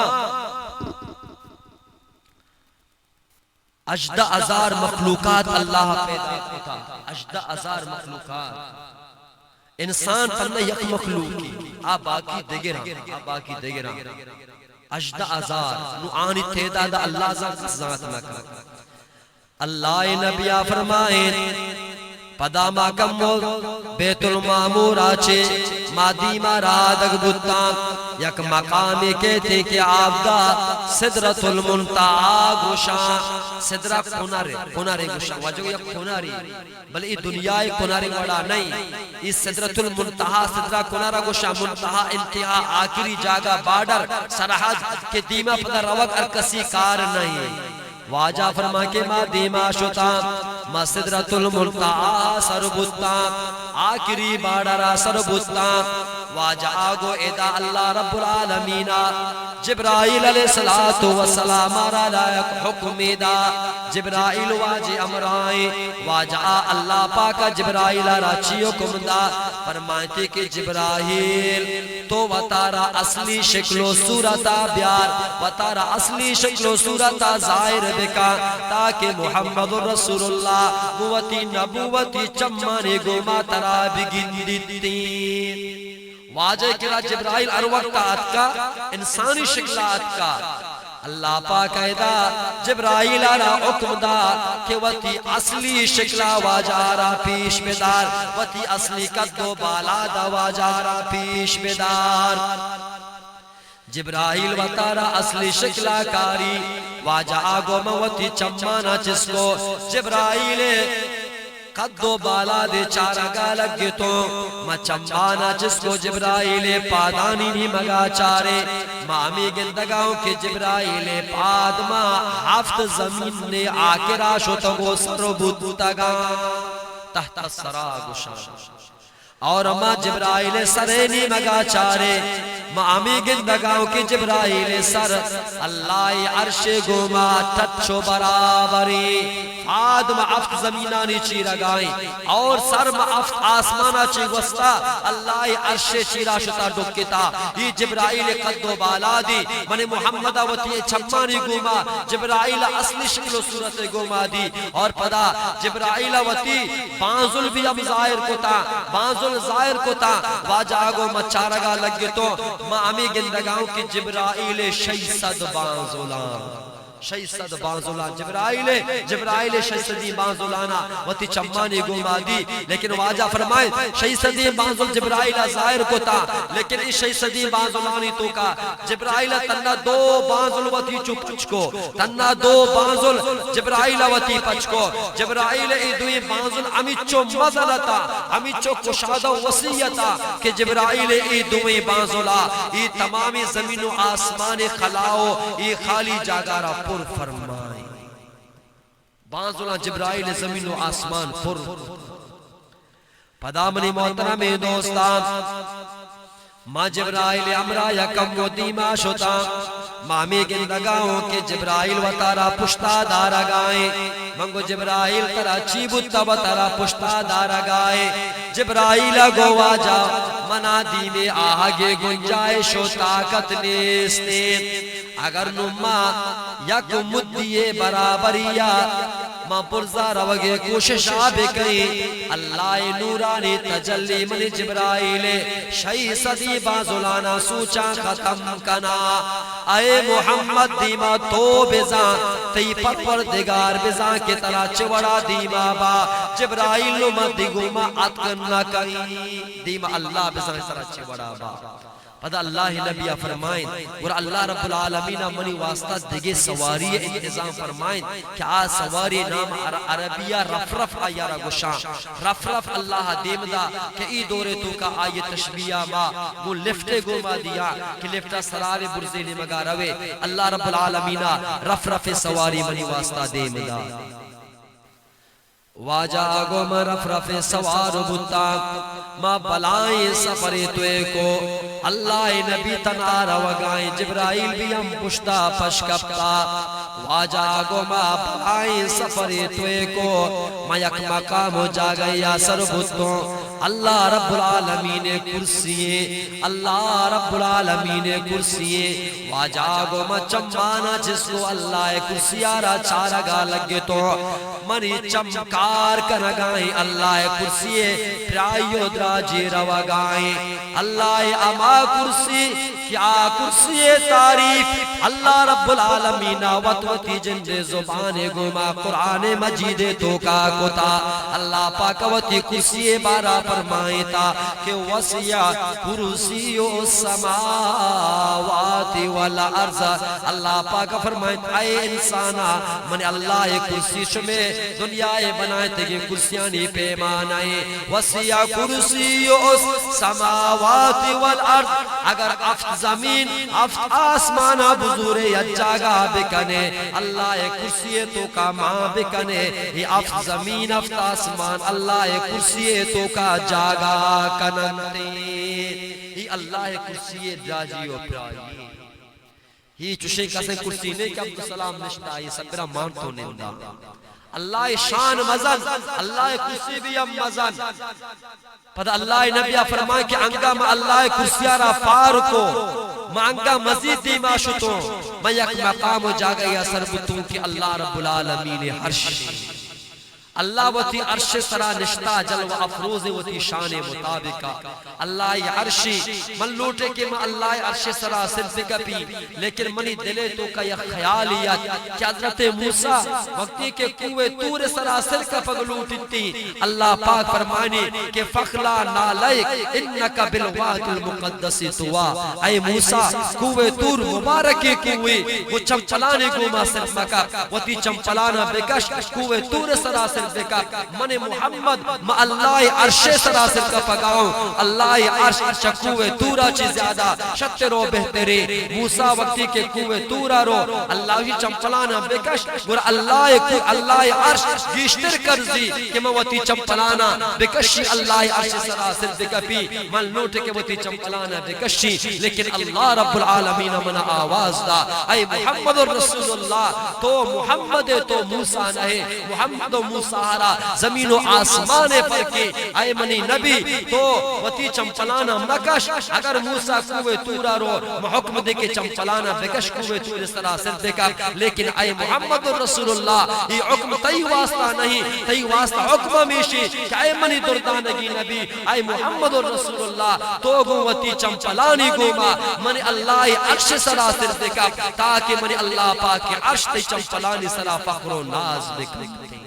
18,000 مخلوقات اللہ پیدا کتا 18,000 مخلوقات انسان پر یک مخلوقی آپ باقی دگرہ 18,000 نو آنی تعداد اللہ ذات مکہ اللہ نبی فرمائیں پدا ماکم بیت المامور آچے مادی مرادک بودتاں یک مقامی کہتے کہ آبدہ صدرت المنتعا گوشا صدرہ کنارے گوشا وجہ یک کناری بلے دنیا کناری وڑا نہیں اس صدرت المنتعا صدرہ کنارہ گوشا منتعا انتہا آخری جاگہ بارڈر سرحد کے دیمہ پدر روک ارکسی کار نہیں واجہ فرما کے ما دیما شتا ما صدرت المنتعا سر بودتا آخری بارڈرہ سر بودتا واجہ گو ادا اللہ رب العالمین جبرائیل علیہ السلام آرہ لائق حکم دا جبرائیل واجہ امرائیں واجہ اللہ پاکا جبرائیل آرہ چی حکم دا فرمائتے کہ جبرائیل تو وطارہ اصلی شکل و صورتہ بیار وطارہ اصلی شکل و صورتہ ظاہر بکا تاکہ محمد رسول اللہ موتی نبوتی چمانے گوما ترا بگن دیتی واجہ کرا جبرائیل اروقتات کا انسانی شکلات کا اللہ پاک ایدہ جبرائیل آرہ حکم دا کہ وطی اصلی شکلہ واجارہ پیش بدار وطی اصلی قد و بالا دا واجارہ پیش بدار جبرائیل وطارہ اصلی شکلہ کاری واجہ آگو موتی چمانا جس کو جبرائیل قد و بالا دے چارگا لگے تو ما چمانا جس کو جبرائیل پادانی نہیں مگا چارے مامی گندگاؤں کے جبرائیل پادما ہفت زمین نے آکرا شتگو سر بودتگا تحت سراغ شان اور ما جبرائیل سرینی مگا چارے مامی گندگاؤں کی جبرائیل سر اللہ عرش گوما ٹچو برابری آدم افت زمینانی چی رگائیں اور سر ما افت آسمانا چی وستا اللہ عرش چیرا شتا ڈکتا یہ جبرائیل قد و بالا دی من محمد وطی چھمانی گوما جبرائیل اصلی شکل و صورت گوما دی اور پدا جبرائیل وطی بانزل بھی اب ظاہر کو تا بانزل ظاہر کو تا واجہ گو مچارگا لگے تو مامی گندگاؤں کی جبرائیل 600 بانزلان 600 بانزلان جبرائیل 600 بانزلانا وطی چمانی گوما دی لیکن واجہ فرمائے 600 بانزل جبرائیل ظاہر کو تا لیکن اس 600 بانزلانی تو کا جبرائیل تنہ 2 بانزل وطی چو پچ کو تنہ 2 بانزل جبرائیل وطی پچ کو جبرائیل ای دوئی بانزل امیچو مزلتا امیچو کشادہ وسیعتا کہ جبرائیل ای دوئی بانزلا ای تمامی زمین و آسمان خلاؤ ای خالی جاگارہ پر فرمائی بانزلہ جبرائیل زمین و آسمان پر پدامنی محترم دوستان ما جبرائیل امرہ یکم و دیما شتا مامی گندگاؤں کے جبرائیل و تارا پشتا دارا گائیں منگو جبرائیل ترا چیبتا و تارا پشتا دارا گائیں جبرائیل گو واجا منا دی میں آگے گنجائش و طاقت نیستین اگر نما یک مدیے برابریا ماں پرزا روگے کوشش آبے کئی اللہ نورانی تجلی من جبرائیل 600 بانزلانا سوچا ختم کنا اے محمد دیما تو بزان تی پروردگار بزان کے طرح چوڑا دیما با جبرائیل نمت دیگو ما اتکن نہ کئی دیما اللہ بزان طرح چوڑا با پدا اللہ نبیہ فرمائیں اور اللہ رب العالمین منی واسطہ دیگے سواری انتظام فرمائیں کہ آج سواری نام عربیہ رفرف آیا را گشان رفرف اللہ دیم دا کہ ای دورے تو کا آئی تشبیہ ما وہ لفٹے گو ما دیا کہ لفٹا سرار برزیلی مگا روے اللہ رب العالمین رفرف سواری منی واسطہ دیم دا واجہ گو ما رفرف سوار بتا ما بلائیں سفری توے کو اللہ نبی تنارا وگائیں جبرائیل بھی ہم پشتا پشکپتا واجہ گو ما بلائیں سفری توے کو ما یک مقام ہو جا گیا سر بھتوں اللہ رب العالمین کرسیے اللہ رب العالمین کرسیے واجہ گو ما چمانا جس کو اللہ کرسیارا چارگا لگے تو منی چمکار کنگائیں اللہ کرسیے پرائیو دراجی روگائیں اللہ اما کرسی کیا کرسی تعریف اللہ رب العالمین وطوتی جنج زبان گما قرآن مجید تو کا کتا اللہ پاکوتی کرسی بارا فرمائیں تا کہ وسیع کرسی السماوات والارض اللہ پاک فرمائیں اے انسانا من اللہ کرسی شمیں دنیا بنائے تھے کرسیانی پیمانائیں وسیع کرسی السماوات والارض اگر افت زمین افت آسمان بزور یا جاگا بکنے اللہ کرسی تو کا ماں بکنے یہ افت زمین افت آسمان اللہ کرسی تو کا جاگا کننتے ہی اللہ کرسی دراجی و پرائی ہی چوشے کسے کرسی نے کہ عبدالسلام نشتا یہ سب میرا مان تو نندہ اللہ شان مزن اللہ کرسی بھی ام مزن پتہ اللہ نبی فرمائے کہ انگا ما اللہ کرسیارا پارکو ما انگا مزید دیما شتو ما یک مقام جاگا یا سربتوں کہ اللہ رب العالمین عرش اللہ وتی عرش سرا نشتا جلوہ افروز وتی شان مطابقہ اللہ عرشی من لوٹے کہ میں اللہ عرش سرا صرف کپی لیکن منی دلے تو کا یہ خیالیت کہ حضرت موسیٰ وقتی کے کوئے تور سرا سر کا پگلوٹتی اللہ پاک فرمانے کہ فخلا نالائک انکا بالواد المقدس توا اے موسیٰ کوئے تور مبارکی کوئے وہ چمپلانے کو ما صرف مکا وتی چمپلانا بکش کوئے تور سرا صرف دیکھا من محمد ما اللہ عرش سراسر کا پگاؤں اللہ عرش چکوے تورا چی زیادہ شتر و بہتری موسیٰ وقتی کے کوئے تورا رو اللہ ہی چمپلانا بکش گر اللہ عرش گیشتر کرزی کہ میں وطی چمپلانا بکشی اللہ عرش سراسر دیکھا پی من لوٹے کہ وطی چمپلانا بکشی لیکن اللہ رب العالمین من آواز دا اے محمد رسول اللہ تو محمد تو موسیٰ نہیں محمد و موسیٰ زمین و آسمان پر کے اے منی نبی تو وتی چمپلانا مکش اگر موسیٰ کوئے تورا رو محکم دے کے چمپلانا بکش کوئے تور سراسر دیکھا لیکن اے محمد رسول اللہ یہ حکم تی واسطہ نہیں تی واسطہ حکم میشی کہ اے منی دردانگی نبی اے محمد رسول اللہ تو گو وتی چمپلانی گوما منی اللہ عرش سراسر دیکھا تاکہ منی اللہ پاک عرش تی چمپلانی سرا فخر و ناز بکھنے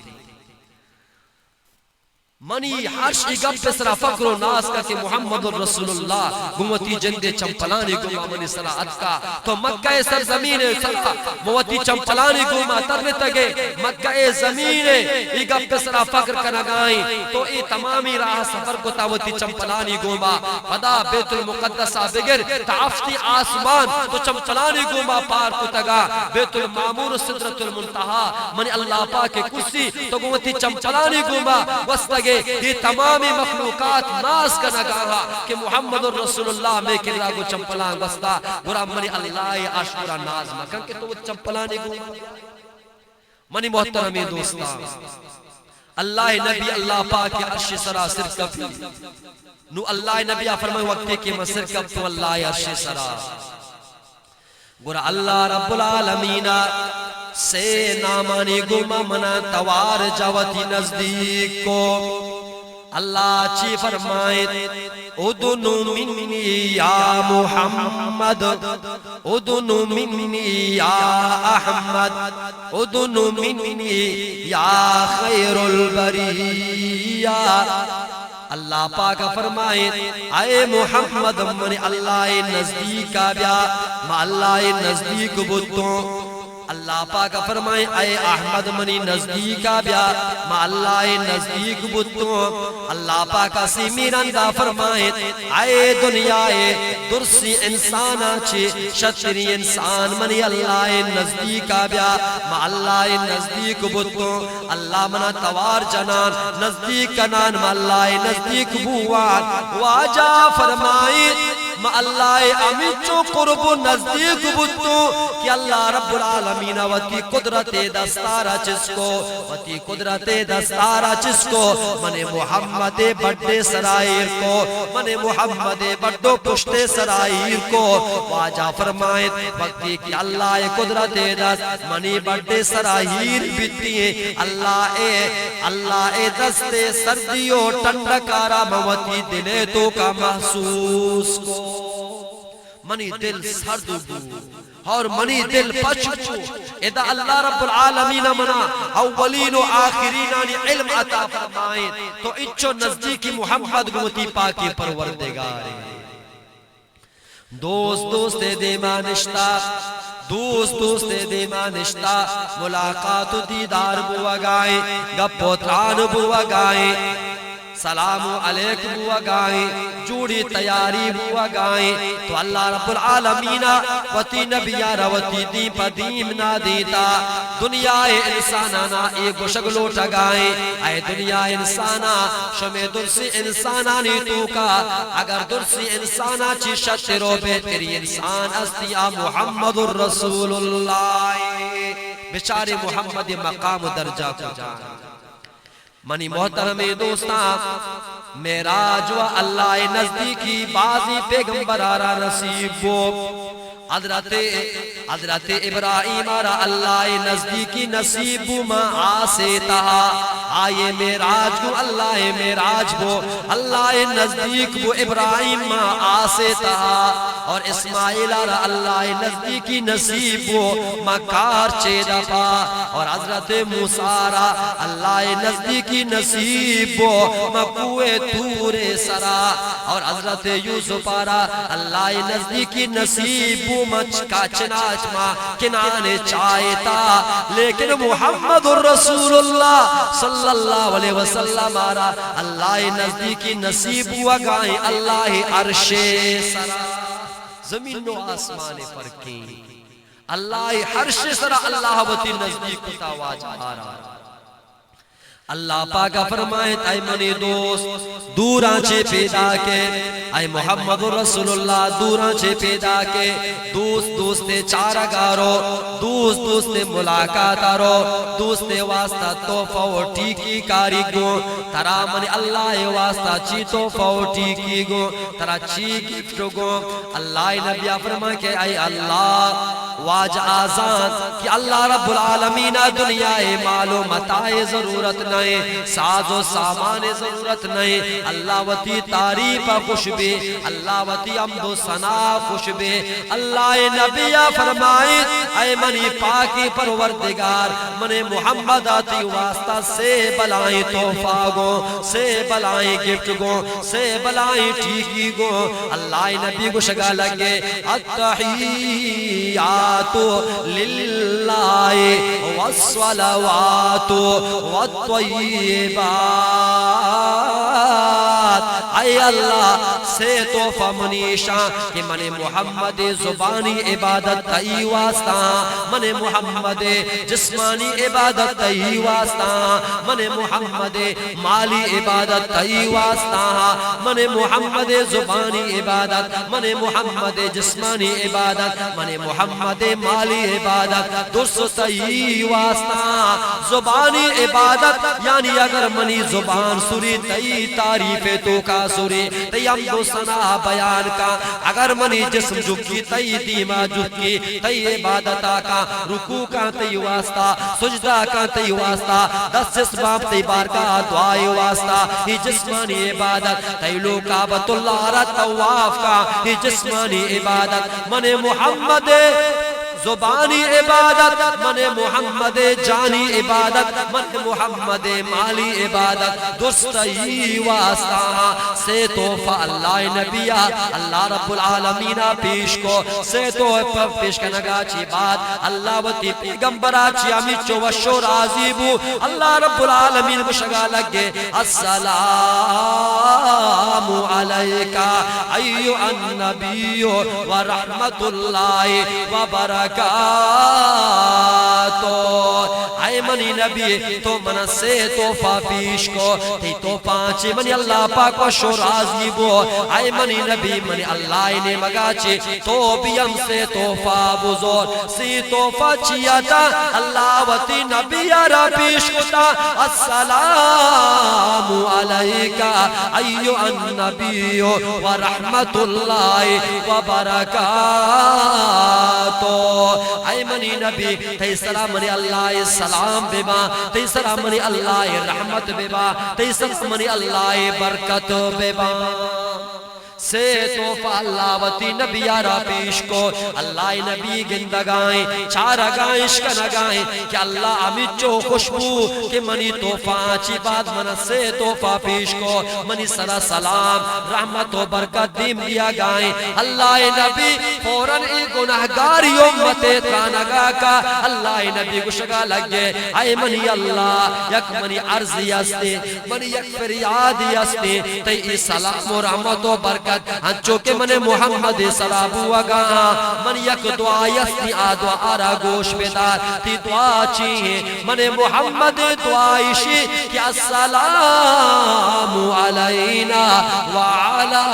منی عرش گپ پہ سرا فقر و ناس کا کہ محمد رسول اللہ گمتی جندے چمپلانی گما منی سرا اتکا تو مکہ سرزمین سرا موتی چمپلانی گما ترنے تگے مکہ زمین ای گپ پہ سرا فقر کنگائیں تو ای تمامی راہ سفر کو تاوتی چمپلانی گما پدا بیت المقدسہ بگر تعفتی آسمان تو چمپلانی گما پار کو تگا بیت المامور صدرت المنتہا منی اللہ پاک کرسی تو گمتی چمپلانی گما وستگے یہ تمامی مخلوقات ناز کا نگاہا کہ محمد رسول اللہ میں کرا کو چمپلان وستا گرا منی اللہ عاشورا ناز مکن کہ تو وہ چمپلانے گو منی محترمی دوستا اللہ نبی اللہ پاک عرش سرا سر کفی نو اللہ نبی فرمائے وقتے کہ میں سر کف تو اللہ عرش سرا گرا اللہ رب العالمین سے نامانی گما منا توار جاوتی نزدیک کو اللہ چی فرمائے ادنو منی یا محمد ادنو منی یا احمد ادنو منی یا خیر البریہ اللہ پاک فرمائے اے محمد من اللہ نزدیک آبیا ما اللہ نزدیک بتوں اللہ پاک فرمائے اے احمد منی نزدیک آبیا ما اللہ نزدیک بتوں اللہ پاک اسی میرندہ فرمائے اے دنیا درسی انسان آچے شتری انسان منی اللہ نزدیک آبیا ما اللہ نزدیک بتوں اللہ منا توار جنان نزدیک کنان ما اللہ نزدیک بوان واجہ فرمائے ما اللہ امیچو قرب نزدیک بتوں کہ اللہ رب العالمین وتی قدرت دستارا جس کو وتی قدرت دستارا جس کو من محمد بڑے سرائر کو من محمد بڑو پشتے سرائر کو واجہ فرمائے وقتی کہ اللہ قدرت دست منی بڑے سرائر بیتی ہیں اللہ دستے سردیوں ٹنڈکارا موتی دلے تو کا محسوس کو منی دل سرد بو اور منی دل پچھو اذا اللہ رب العالمین منا اولین و آخرین آنی علم عطا فرمائیں تو اچھو نزدیکی محمد گوتی پاکی پروردگار دوست دیما نشتا دوست دیما نشتا ملاقات دیدار بوا گائیں گپو تران بوا گائیں سلام علیکم ہوا گائیں جوڑی تیاری ہوا گائیں تو اللہ رب العالمین وتی نبیارا وتی دین پا دیم نا دیتا دنیا انسانانا ایک شگلو ٹگائیں اے دنیا انسانا شمی درسی انسانانی تو کا اگر درسی انسانا چی شترو بہتری انسان استیا محمد الرسول اللہ بیچارے محمد مقام درجہ کو جان منی محترم دوستان معراج و اللہ نزدیکی بازی پیغمبر آرہ نصیب ہو حضرت ابراہیم آرہ اللہ نزدیکی نصیب ما آسے تہا آئے معراج کو اللہ معراج کو اللہ نزدیک کو ابراہیم ما آسے تہا اور اسماعیل آرہ اللہ نزدیکی نصیب کو مکار چیدہ پا اور حضرت موسیٰ آرہ اللہ نزدیکی نصیب کو مکوے تور سرا اور حضرت یوسف آرہ اللہ نزدیکی نصیب کو مچکا چناچ ماں کنانے چاہتا لیکن محمد الرسول اللہ صلی اللہ علیہ وسلم آرہ اللہ نزدیکی نصیب ہوا گائیں اللہ عرش سرا زمین و آسمان فرقیں اللہ عرش سرا اللہ وتی نزدیک تاواج آرہ اللہ پاکا فرمائے اے منی دوست دوراں چھے پیدا کے اے محمد رسول اللہ دوراں چھے پیدا کے دوست چارہ گارو دوست ملاقات آرو دوست واسطہ توفہ و ٹھیکی کاری گو ترا منی اللہ واسطہ چی توفہ و ٹھیکی گو ترا چی گفٹ گو اللہ نبیہ فرمائے کہ اے اللہ واج آزان کہ اللہ رب العالمین دنیا مال و متاع ضرورت نہیں ساز و سامان ضرورت نہیں اللہ وتی تعریف خوش بے اللہ وتی عمد و ثنا خوش بے اللہ نبی فرمائے اے منی پاکی پروردگار من محمد آتی واسطہ سے بلائیں توفہ گو سے بلائیں گفٹ گو سے بلائیں ٹھیکی گو اللہ نبی کو شگا لگے التحیات للہ والصلوات والطیبات اے اللہ سے توفہ منیشاں کہ من محمد زبانی عبادت تئی واسطہ من محمد جسمانی عبادت تئی واسطہ من محمد مالی عبادت تئی واسطہ من محمد زبانی عبادت من محمد جسمانی عبادت من محمد مالی عبادت درست تئی واسطہ زبانی عبادت یعنی اگر منی زبان سوری تئی تعریف تو کا سوری تئی عمد و ثنا بیان کا اگر منی جسم جھکی تئی دیما جھکی تئی عبادت کا رکوع کا تئی واسطہ سجدہ کا تئی واسطہ دس اسباب تئی بارگاہ دعائے واسطہ یہ جسمانی عبادت تئی لو کعبۃ اللہ را طواف کا یہ جسمانی عبادت من محمد زبانی عبادت من محمد جانی عبادت من محمد مالی عبادت درستی واسطہ سے توفہ اللہ نبیہ اللہ رب العالمین پیش کو سے توفہ پیش کنگا چی بات اللہ وطی پیغمبرہ چی امی چوشو رازیبو اللہ رب العالمین بشگا لگے السلام علیکہ ایو النبی ورحمت اللہ وبرکاتہ اے منی نبی تو من سے توفہ پیش کو تی توفہ چی منی اللہ پاک و شو راضی بو اے منی نبی منی اللہ نے مگا چی تو بیم سے توفہ بزور سی توفہ چیتا اللہ وطی نبی را پیش کتا السلام علیکہ ایو النبی ورحمت اللہ وبرکاتہ اے منی نبی تی سلام منی اللہ سلام بے با تی سلام منی اللہ رحمت بے با تی سلام منی اللہ برکت بے با سے توفہ اللہ وتی نبی آرہ پیش کو اللہ نبی گندگائیں چارگائیں اشکنگائیں کہ اللہ امیچو خوشبو کہ منی توفہ چی بات من سے توفہ پیش کو منی سرا سلام رحمت و برکت دیم دیا گائیں اللہ نبی فوراں ای گناہگاری امت ترانگا کا اللہ نبی گشگا لگے اے منی اللہ یک منی عرضی استے منی یک فریادی استے تی سلام و رحمت و برکت ہنچو کہ من محمد سلابو وگا من یک دعای استی آدعا آرہ گوش بیدار تی دعا چیئے من محمد دعائشی کہ السلام علینا وعلا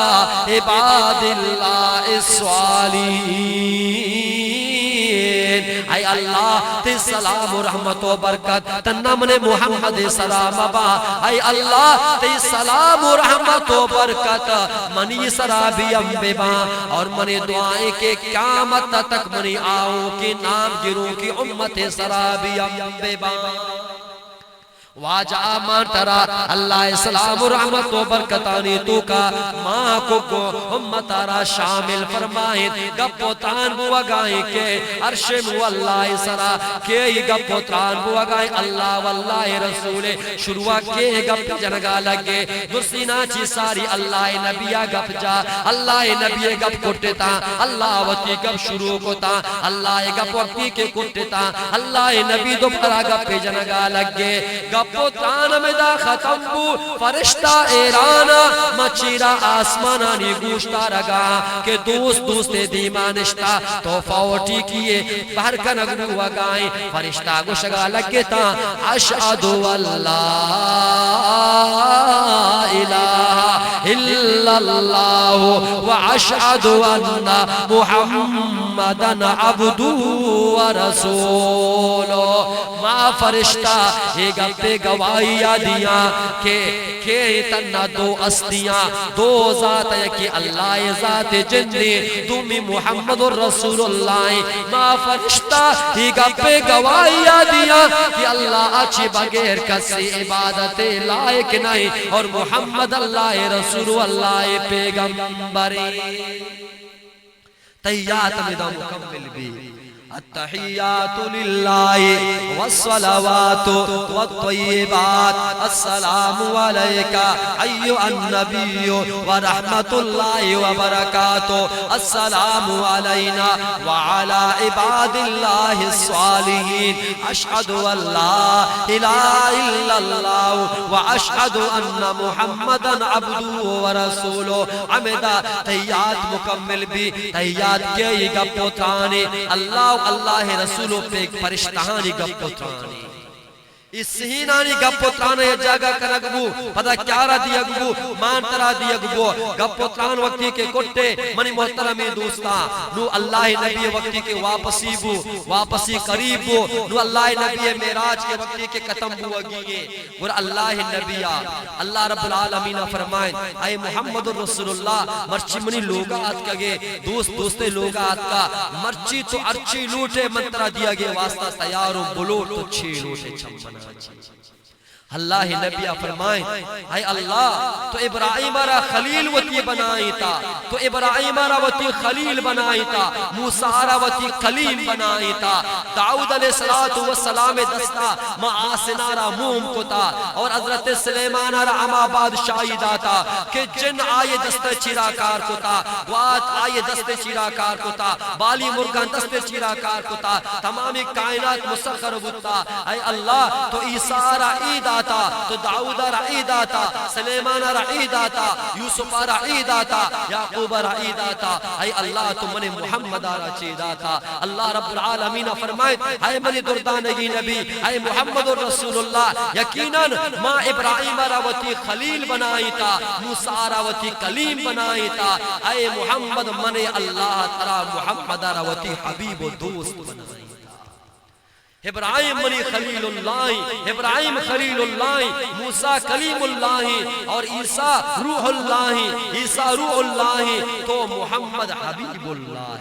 عباد اللہ الصالحین اے اللہ تی سلام و رحمت و برکت تنہ من محمد سلام با اے اللہ تی سلام و رحمت و برکت منی سرابی امبیبا اور منی دعائیں کے قیامت تک منی آؤں کی نام گروں کی امت سرابی امبیبا واجہ مان ترا اللہ سلام و رحمت و برکتانی تو کا ماں کو امت آرہ شامل فرمائیں گپو تان بوگائیں کہ عرش مو اللہ سرا کہ گپو تان بوگائیں اللہ واللہ رسول شروع کے گپ جنگا لگے درسینا چی ساری اللہ نبیہ گپ جا اللہ نبی گپ کٹتا اللہ وطی گپ شروع کوتا اللہ گپ وقتی کے کٹتا اللہ نبی دوبارہ گپ جنگا لگے پوتان میں دا ختم بو فرشتہ ایرانا مچیرہ آسمانانی گوشتا رگا کہ دوست دیمانشتا تو فوٹی کیے بہر کا نگنو وگائیں فرشتہ گوشگا لگتا اشہدو اللہ الہ الا اللہ واشہدو ان محمدن عبدو ورسولو ما فرشتہ یہ گپے گواہیاں دیا کہ تنہ دو استیاں دو ذات ہے کہ اللہ ذات جندی تمی محمد رسول اللہ ما فرشتہ ہی گپے گواہیاں دیا کہ اللہ اچھی بغیر کسی عبادت لائق نہیں اور محمد اللہ رسول اللہ پیغمبری تیات مدہ مکمل بھی التحیات للہ والصلوات والطیبات السلام علیکہ ایوہ النبی ورحمت اللہ وبرکاتہ السلام علینا وعلا عباد اللہ الصالحین اشہد اللہ الہ الا اللہ واشہد ان محمدا عبدو ورسولو عمدہ تحیات مکمل بھی تحیات کے یہ گپو تانے اللہ رسولوں پہ ایک فرشتہانی گپو ترانی اس سہینانی گپو ترانے جاگا کرگبو پتہ کیارا دی اگبو مان ترا دی اگبو گپو تران وقتی کے کٹے منی محترمی دوستا نو اللہ نبی وقتی کے واپسی قریب بو نو اللہ نبی میراج کے وقتی کے قتم بو اگیے اور اللہ نبی اللہ رب العالمین فرمائیں اے محمد رسول اللہ مرچی منی لوگات کگے دوستے لوگات کا مرچی تو ارچی لوٹے منترہ دیا گے واسطہ تیارو بلوٹ تو چھی لوٹے چھمنا اللہ نبیہ فرمائیں اے اللہ تو ابراہیم آرہ خلیل وطی بنائی تا تو ابراہیم آرہ وطی خلیل بنائی تا موسیٰ آرہ وطی خلیل بنائی تا داؤد علیہ السلام دستا معاسن آرہ موم کو تا اور حضرت سلیمان آرہ اما بادشاہی داتا کہ جن آئے دست چیرا کار کو تا وات آئے دست چیرا کار کو تا بالی مرگان دست چیرا کار کو تا تمامی کائنات مسخر بتا اے اللہ تو عیسیٰ آرہ عید آتا تو داؤد آرہ عید آتا سلیمان آرہ عید آتا یوسف آرہ عید آتا یعقوب آرہ عید آتا اے اللہ تو من محمد آرہ چید آتا اللہ رب العالمین فرمائے اے من دردانگی نبی اے محمد رسول اللہ یقیناً ماں ابراہیم آرہ وطی خلیل بنائی تا موسیٰ آرہ وطی کلیم بنائی تا اے محمد من اللہ ترہ محمد آرہ وطی حبیب و دوست بنائی ابراہیم منی خلیل اللہ ابراہیم خلیل اللہ موسیٰ کلیم اللہ اور عیسیٰ روح اللہ عیسیٰ روح اللہ تو محمد حبیب اللہ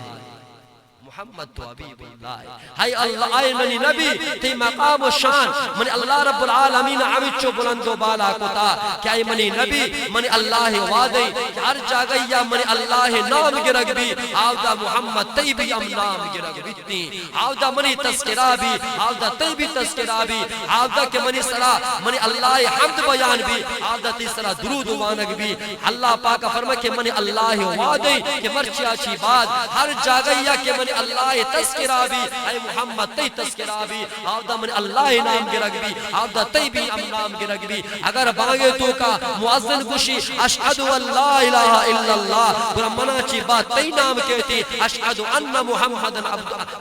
محمد تو حبیب اللہ ہے. ہائی اللہ آئے منی نبی تی مقام و شان منی اللہ رب العالمین عوچو بلند و بالا کتا کہ آئے منی نبی منی اللہ وعدے ہر جاگیا منی اللہ نام گرگ بھی آودہ محمد تی بھی ام نام گرگ بیتنی آودہ منی تذکرہ بھی آودہ تی بھی تذکرہ بھی آودہ کہ منی صلاح منی اللہ حمد بیان بھی آودہ تی صلاح درود وانگ بھی. اللہ پاک فرمائے کہ منی اللہ وعدے کہ مرچی آچی بات ہر جاگیا کہ منی اللہ تذکرہ بھی اے محمد تی تذکرہ بھی آودہ منی اللہ نام گرگ بھی آودہ تی بھی ام نام گرگ بھی. اگر باغے تو کا معزن گوشی اشہد اللہ الہ الا اللہ برا منع چی بات تی نام کہتی اشہد ان محمد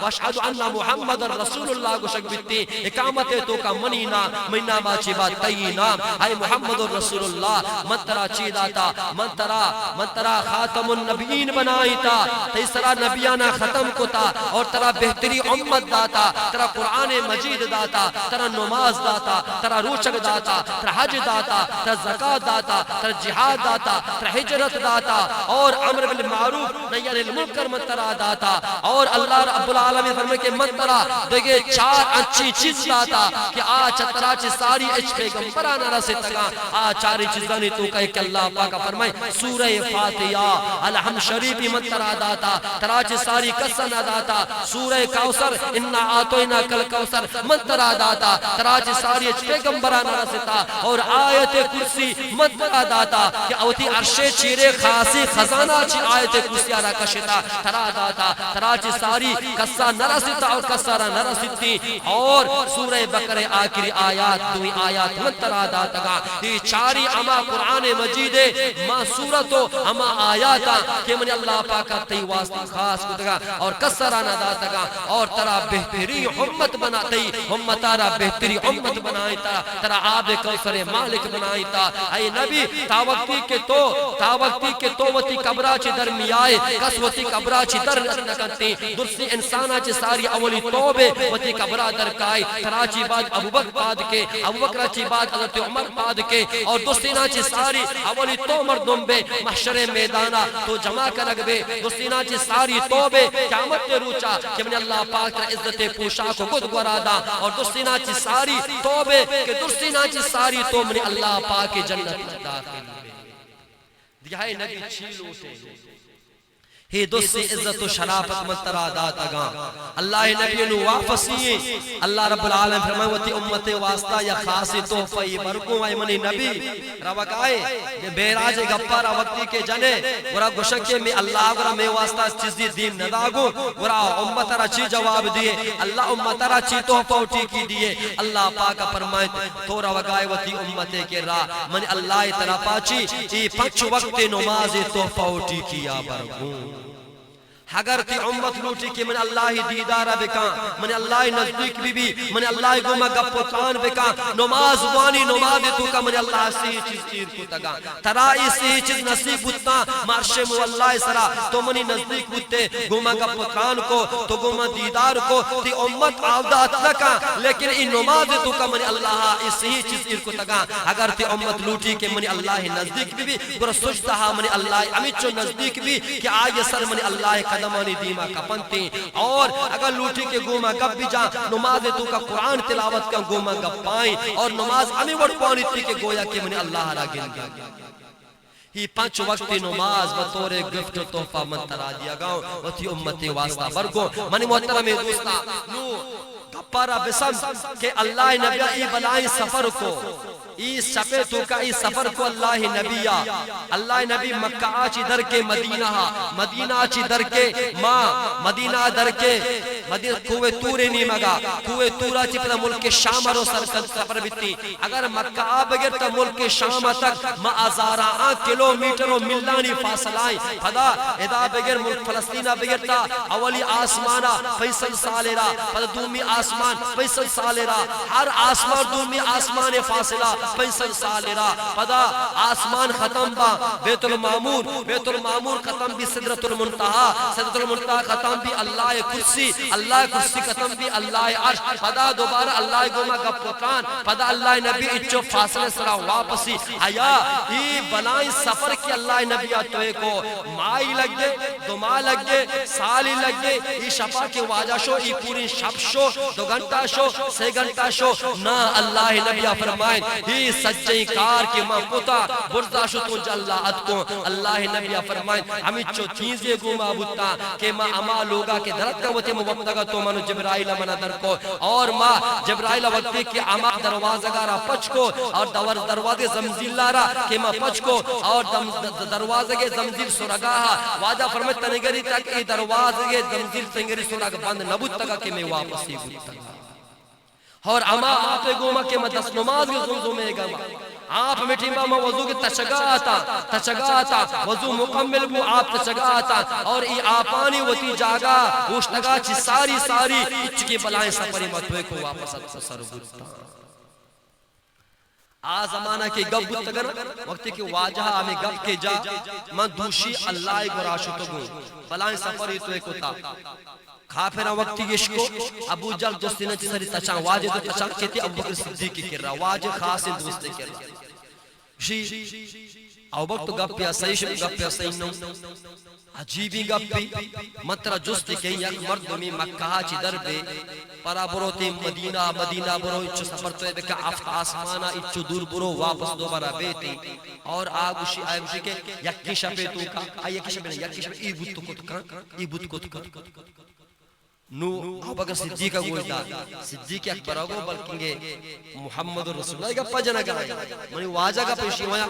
واشہد ان محمد رسول اللہ گوشک بیتی اقامت تو کا منی نام چی بات تی نام اے محمد رسول اللہ منترا چی داتا منترا خاتم النبیین بنائی تا تیسرا نبیانا ختم کو تا اور ترا بہتری امت داتا ترا قرآن مجید داتا ترا نماز داتا ترا روچک داتا ترا حج داتا ترا زکاة داتا ترا جہاد داتا ترا ہجرت داتا اور امر بالمعروف نہی عن المنکر منترا داتا اور اللہ رب العالمین فرمائے کہ منترا دیکھے 4 اچھی چیز داتا کہ آج ترا چی ساری اچھ پیغمبرانا رسے تگا آج 4 چیزانی تو کہے کہ اللہ پاک فرمائے سورہ فاتحہ الحمد شریفی منترا داتا ترا چی ساری قصنا داتا سورہ کوثر انا آتوینا کل کوثر منترا داتا ترا چی ساری اچھ پیغمبرانا رستا اور آیت کرسی منترا داتا کہ اوتی عرش چیرے خاصی خزانہ چی آیت کرسی آرہ کشتا ترا داتا ترا چی ساری قصہ نرستا اور قصہ نرستی اور سورہ بقرہ آخری آیات دوئی آیات منترا داتا گا یہ 4 اما قرآن مجید ما سورتو اما آیاتا کہ منی اللہ پاکا تی واسطہ خاص کتگا اور قصرانا داتا گا اور ترا بہتری امت بناتی امتارا بہتری امت بنائی ترا آب کوثر مالک بنائی تا اے نبی تاوقتی کے تو وطی قبرہ چی در میائے کس وطی قبرہ چی در نکنتی درسی انسانا چی ساری اولی توبے وطی قبرہ در کائی ترا چی بعد ابو بکر چی بعد حضرت عمر بعد کے اور دوستینا چی ساری اولی تو مردم بے محشر میدانا تو جمع کرگ بے دوستینا چی ساری توبے قیامت روچا کہ من اللہ پاک تر عزت پوشا کو گد گرادا اور دوستینا چی ساری توبے کہ دوستینا چی ساری تو من اللہ پاک جنت داخل بے دیہائے نبی چھیل اٹھے ہی دوستی عزت و شرافت منترا داتا گا اللہ نبی نو واپسی اللہ رب العالم فرمائے وطی امت واسطہ یا خاصی توفی برکوں آئے منی نبی روک آئے کہ بیراج گپارا وقتی کے جنے ورہ گشکے میں اللہ ورہ میں واسطہ چیزی دین نداغو ورہ امت را چی جواب دیئے اللہ امت را چی توفہ اٹھی کی دیئے اللہ پاکا فرمائے تو روک آئے وطی امت کے راہ منی اللہ ترہ پاچی ای 5 وقت نماز توفہ اٹھی کیا برکوں اگر تی امت لوٹی کہ من اللہ دیدارہ بکان من اللہ نزدیک بھی من اللہ گمہ گپوتان بکان نماز وانی نماز تو کا من اللہ صحیح چیز چیر کو تگا ترائی صحیح چیز نصیب بودتا مرش مواللہ سرا تو منی نزدیک بودتے گمہ گپوتان کو تو گمہ دیدار کو تی امت آودات لکا لیکن ان نماز تو کا من اللہ صحیح چیز چیر کو تگا اگر تی امت لوٹی کہ من اللہ نزدیک بھی گر سجدہ من اللہ امیچو نزدیک بھی کہ آج سر من اللہ قدمانی دیما کپنتی اور اگر لوٹی کے گوما گپ بھی جا نماز تو کا قرآن تلاوت کا گوما گپ پائیں اور نماز ہمیں وڑ پانی تھی کہ گویا کہ منی اللہ را گن گیا ہی 5 وقت نماز بطور گفت توفہ منترا دیا گاؤں وطی امت واسطہ برگو منی محترم دوستا نو گپارا بسم کہ اللہ نبی ای بلائیں سفر کو ای سفر تو کا ای سفر کو اللہ نبی اللہ نبی مکہ آچی در کے مدینہ آچی در کے مدینہ در کے کوئے تورے نہیں مگا کوئے تورا چی پتا ملک شام رو سفر بیتی اگر مکہ آ بگر تا ملک شام تک ما ازارہ 8 کلومیٹر و ملانی فاصلائیں پدا ادا بگر ملک فلسطینہ بگر تا اولی آسمانہ فیصل سالرہ پدا دومی آسمان فیصل سالرہ ہر آسمان دومی آسمان فاصلہ فیصل سالرہ پدا آسمان ختم با بیت المامور ختم بھی صدرت المنتہا ختم بھی اللہ کرسی اللہ کرسی ختم بھی اللہ عرش پدا دوبارہ اللہ گوما گپ پکان پدا اللہ نبی اچو فاصلے سرا واپسی آیا ای بنائی سفر کی اللہ نبی آتوے کو مائی لگ گے دو ماہ لگ گے سالی لگ گے ای شفا کے واجہ شو ای پوری شب شو 2 گھنٹہ شو 3 گھنٹہ شو نا اللہ نبی فرمائیں ہی سچیں کار کی ماں پتا برزا شو تو جلہ ات کو اللہ نبی فرمائیں ہمیں چو چیزیں گوما بتا کہ ماں اما لوگا کے درد کا وطے مبتگا تو منو جبرائیل منا در کو اور ماں جبرائیل وقتی کہ اما دروازہ گارا پچ کو اور دروازے زمزیل لارا کہ ماں پچ کو اور دروازے کے زمزیل سرگا واجہ فرمائیں تنگری تک ای دروازے کے زمزیل تنگری سرگ بند نبوت تگا کہ میں واپسی بودتا اور اما آپ گوما کہ میں 10 نماز کے زمزو میں گا آپ میٹھی ماما وضو کی تشگا آتا وضو مکمل بو آپ تشگا آتا اور ای آپانی وطی جاگا گوشتگا چی ساری اچکی بلائیں سپری مطوے کو واپس سر بودتا زمانہ کی گب بودتگر وقتی کہ واجہ ہمیں گب کے جا من دوشی اللہ گراشو تو گو بلائیں سپری توے کو تا کھافرہ وقتی یشکو ابو جل دوستی نے چیزاری تچان واجہ تو تچان کہتی ابو بکر صدیقی کر رہا واجہ خاص دوستی کر رہا ابو بکر تو گپ پیا صحیح شب گپ پیا صحیح نو عجیبی گپ پی مطرح جستی کہ یک مرد میں مکہ چی در بے پرا برو تی مدینہ برو اچھو سفر تو بکا افت آسمانا اچھو دور برو واپس دوبارہ بیتی اور آگوشی کہ یکی شپے تو کا یکی شپے ای بود کو نو ابو بکر صدیقہ گوشتا صدیق اکبر آگو بلکنگے محمد رسول اللہ گپ جنا گائیں منی واجہ گپ پیشی ہویا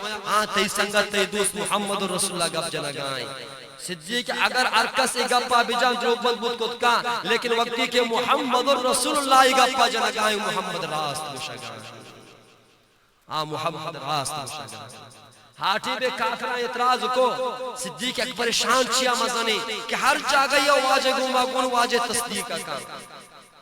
تی سنگت تی دوست محمد رسول اللہ گپ جنا گائیں صدیق اگر ارکس گپا بجان جو مضبوط کت کا لیکن وقتی کہ محمد رسول اللہ گپا جنا گائیں محمد راست مشا گائیں محمد راست مشا گائیں ہاٹھی بے کافرہ اعتراض کو صدیق اکبر شان چیا مزانی کہ ہر جاگہ یہ واجہ گوما گون واجہ تصدیق کا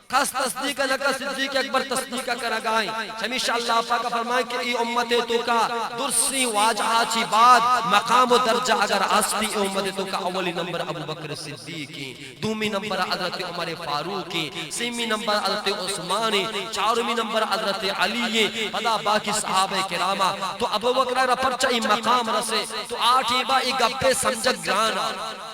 خاص تصدیق نکا صدیق اکبر تصدیق کرا گائیں ہمیشہ اللہ پاک فرمائیں کہ ای امت تو کا درسی واجہا چی بعد مقام و درجہ اگر آستی ای امت تو کا اولی نمبر ابو بکر صدیقی دومی نمبر حضرت عمر فاروقی سیمی نمبر حضرت عثمانی چارمی نمبر حضرت علی پدا باقی صحابہ کرامہ تو ابو بکر را پرچہ ای مقام رسے تو آٹھی با ای گپے سمجھک گرانا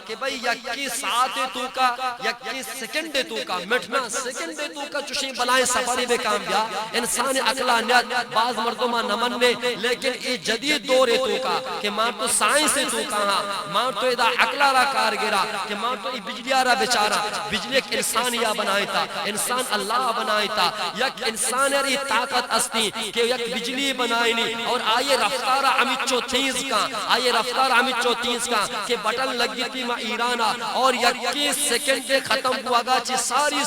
کہ بھئی یکی ساتھ تو کا یکی سیکنڈ تو کا مٹنا سیکنڈ تو کا چوشیں بلائیں سفری بے کام بیا انسان اقلا نیت بعض مردمہ نمن میں لیکن ای جدید دور تو کا کہ ماں تو سائنس تو کہاں ماں تو ادا اقلا را کار گرا کہ ماں تو ای بجلی را بیچارا بجلی ایک انسان یا بنائی تا انسان اللہ بنائی تا یک انسان ری طاقت استی کہ یک بجلی بنائی نہیں اور آئیے رفتارہ امیچو تیز کا کہ بٹن لگی تھی ماں ایرانا اور یکی سیکنڈ ختم ہوا گا چی ساری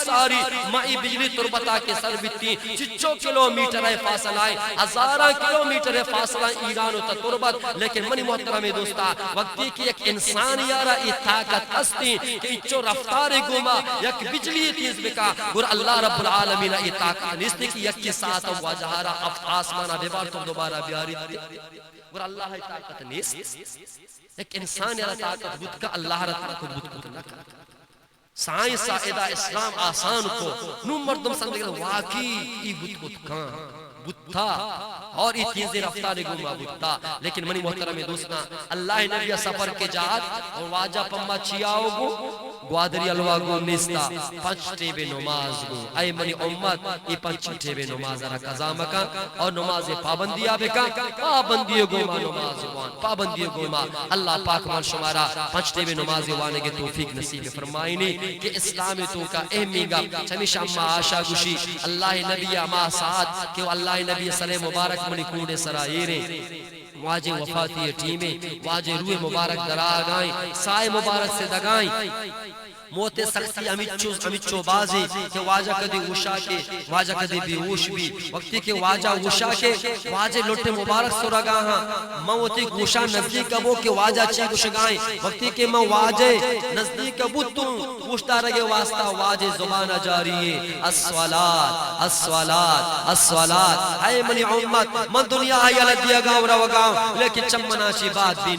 مائی بجلی تربتا کے سر بیتی چچو کلومیٹر فاصلہ آئے 1000 کلومیٹر فاصلہ ایران ہوتا تربت لیکن منی محترم دوستا وقتی کی ایک انسان یارا ای طاقت استی کہ اچو رفتار گوما یک بجلی تیز بکا گر اللہ رب العالمین ای طاقت نیستی کی یکی ساتھ واجہارا آسمانہ بیبار تو دوبارہ بیاری دی گر اللہ ای طاقت نیست ایک انسان یارا طاقت بود کا اللہ را طاقت بود کو نکا سائنس سائدہ اسلام آسان کو نو مردم سمجھے واقعی ای بود کان بودتا اور ای چیزیں رفتار گوما بودتا لیکن منی محترم دوستنا اللہ نبی سفر کے جات اور واجہ پمبا چیاؤ گو گوادری الوا گو نیستا 5 ٹیبے نماز گو اے منی امت ای 5 ٹیبے نماز را قضا مکا اور نماز پابندی آبکا پابندی گوما نماز وان پابندی گوما اللہ پاک مان شمارا 5 ٹیبے نماز وانے کے توفیق نصیب فرمائنی کہ اسلام تو کا اہمی گا چمیشہ اما آشا گوشی اللہ نبی اما ساتھ کہ اللہ نبی صلی مبارک منی کوڑے سرائیرے واجہ وفاتی ٹیمیں واجہ روح مبارک درا گائیں سائے مبارک سے دگائیں موت سختی امیچو بازی کہ واجہ کدی وشا کے واجہ کدی بیوش بھی وقتی کہ واجہ وشا کے واجہ لٹے مبارک سو رگا ہاں موتی وشا نزدیک کبو کہ واجہ چی گوشگائیں وقتی کہ میں واجہ نزدیک کبو تو وشتا رگے واسطہ واجہ زبانہ جاری ہے السوالات اے منی امت من دنیا ہے یلدیا گاؤں رو گاؤں لیکن چمنا چی بات بھی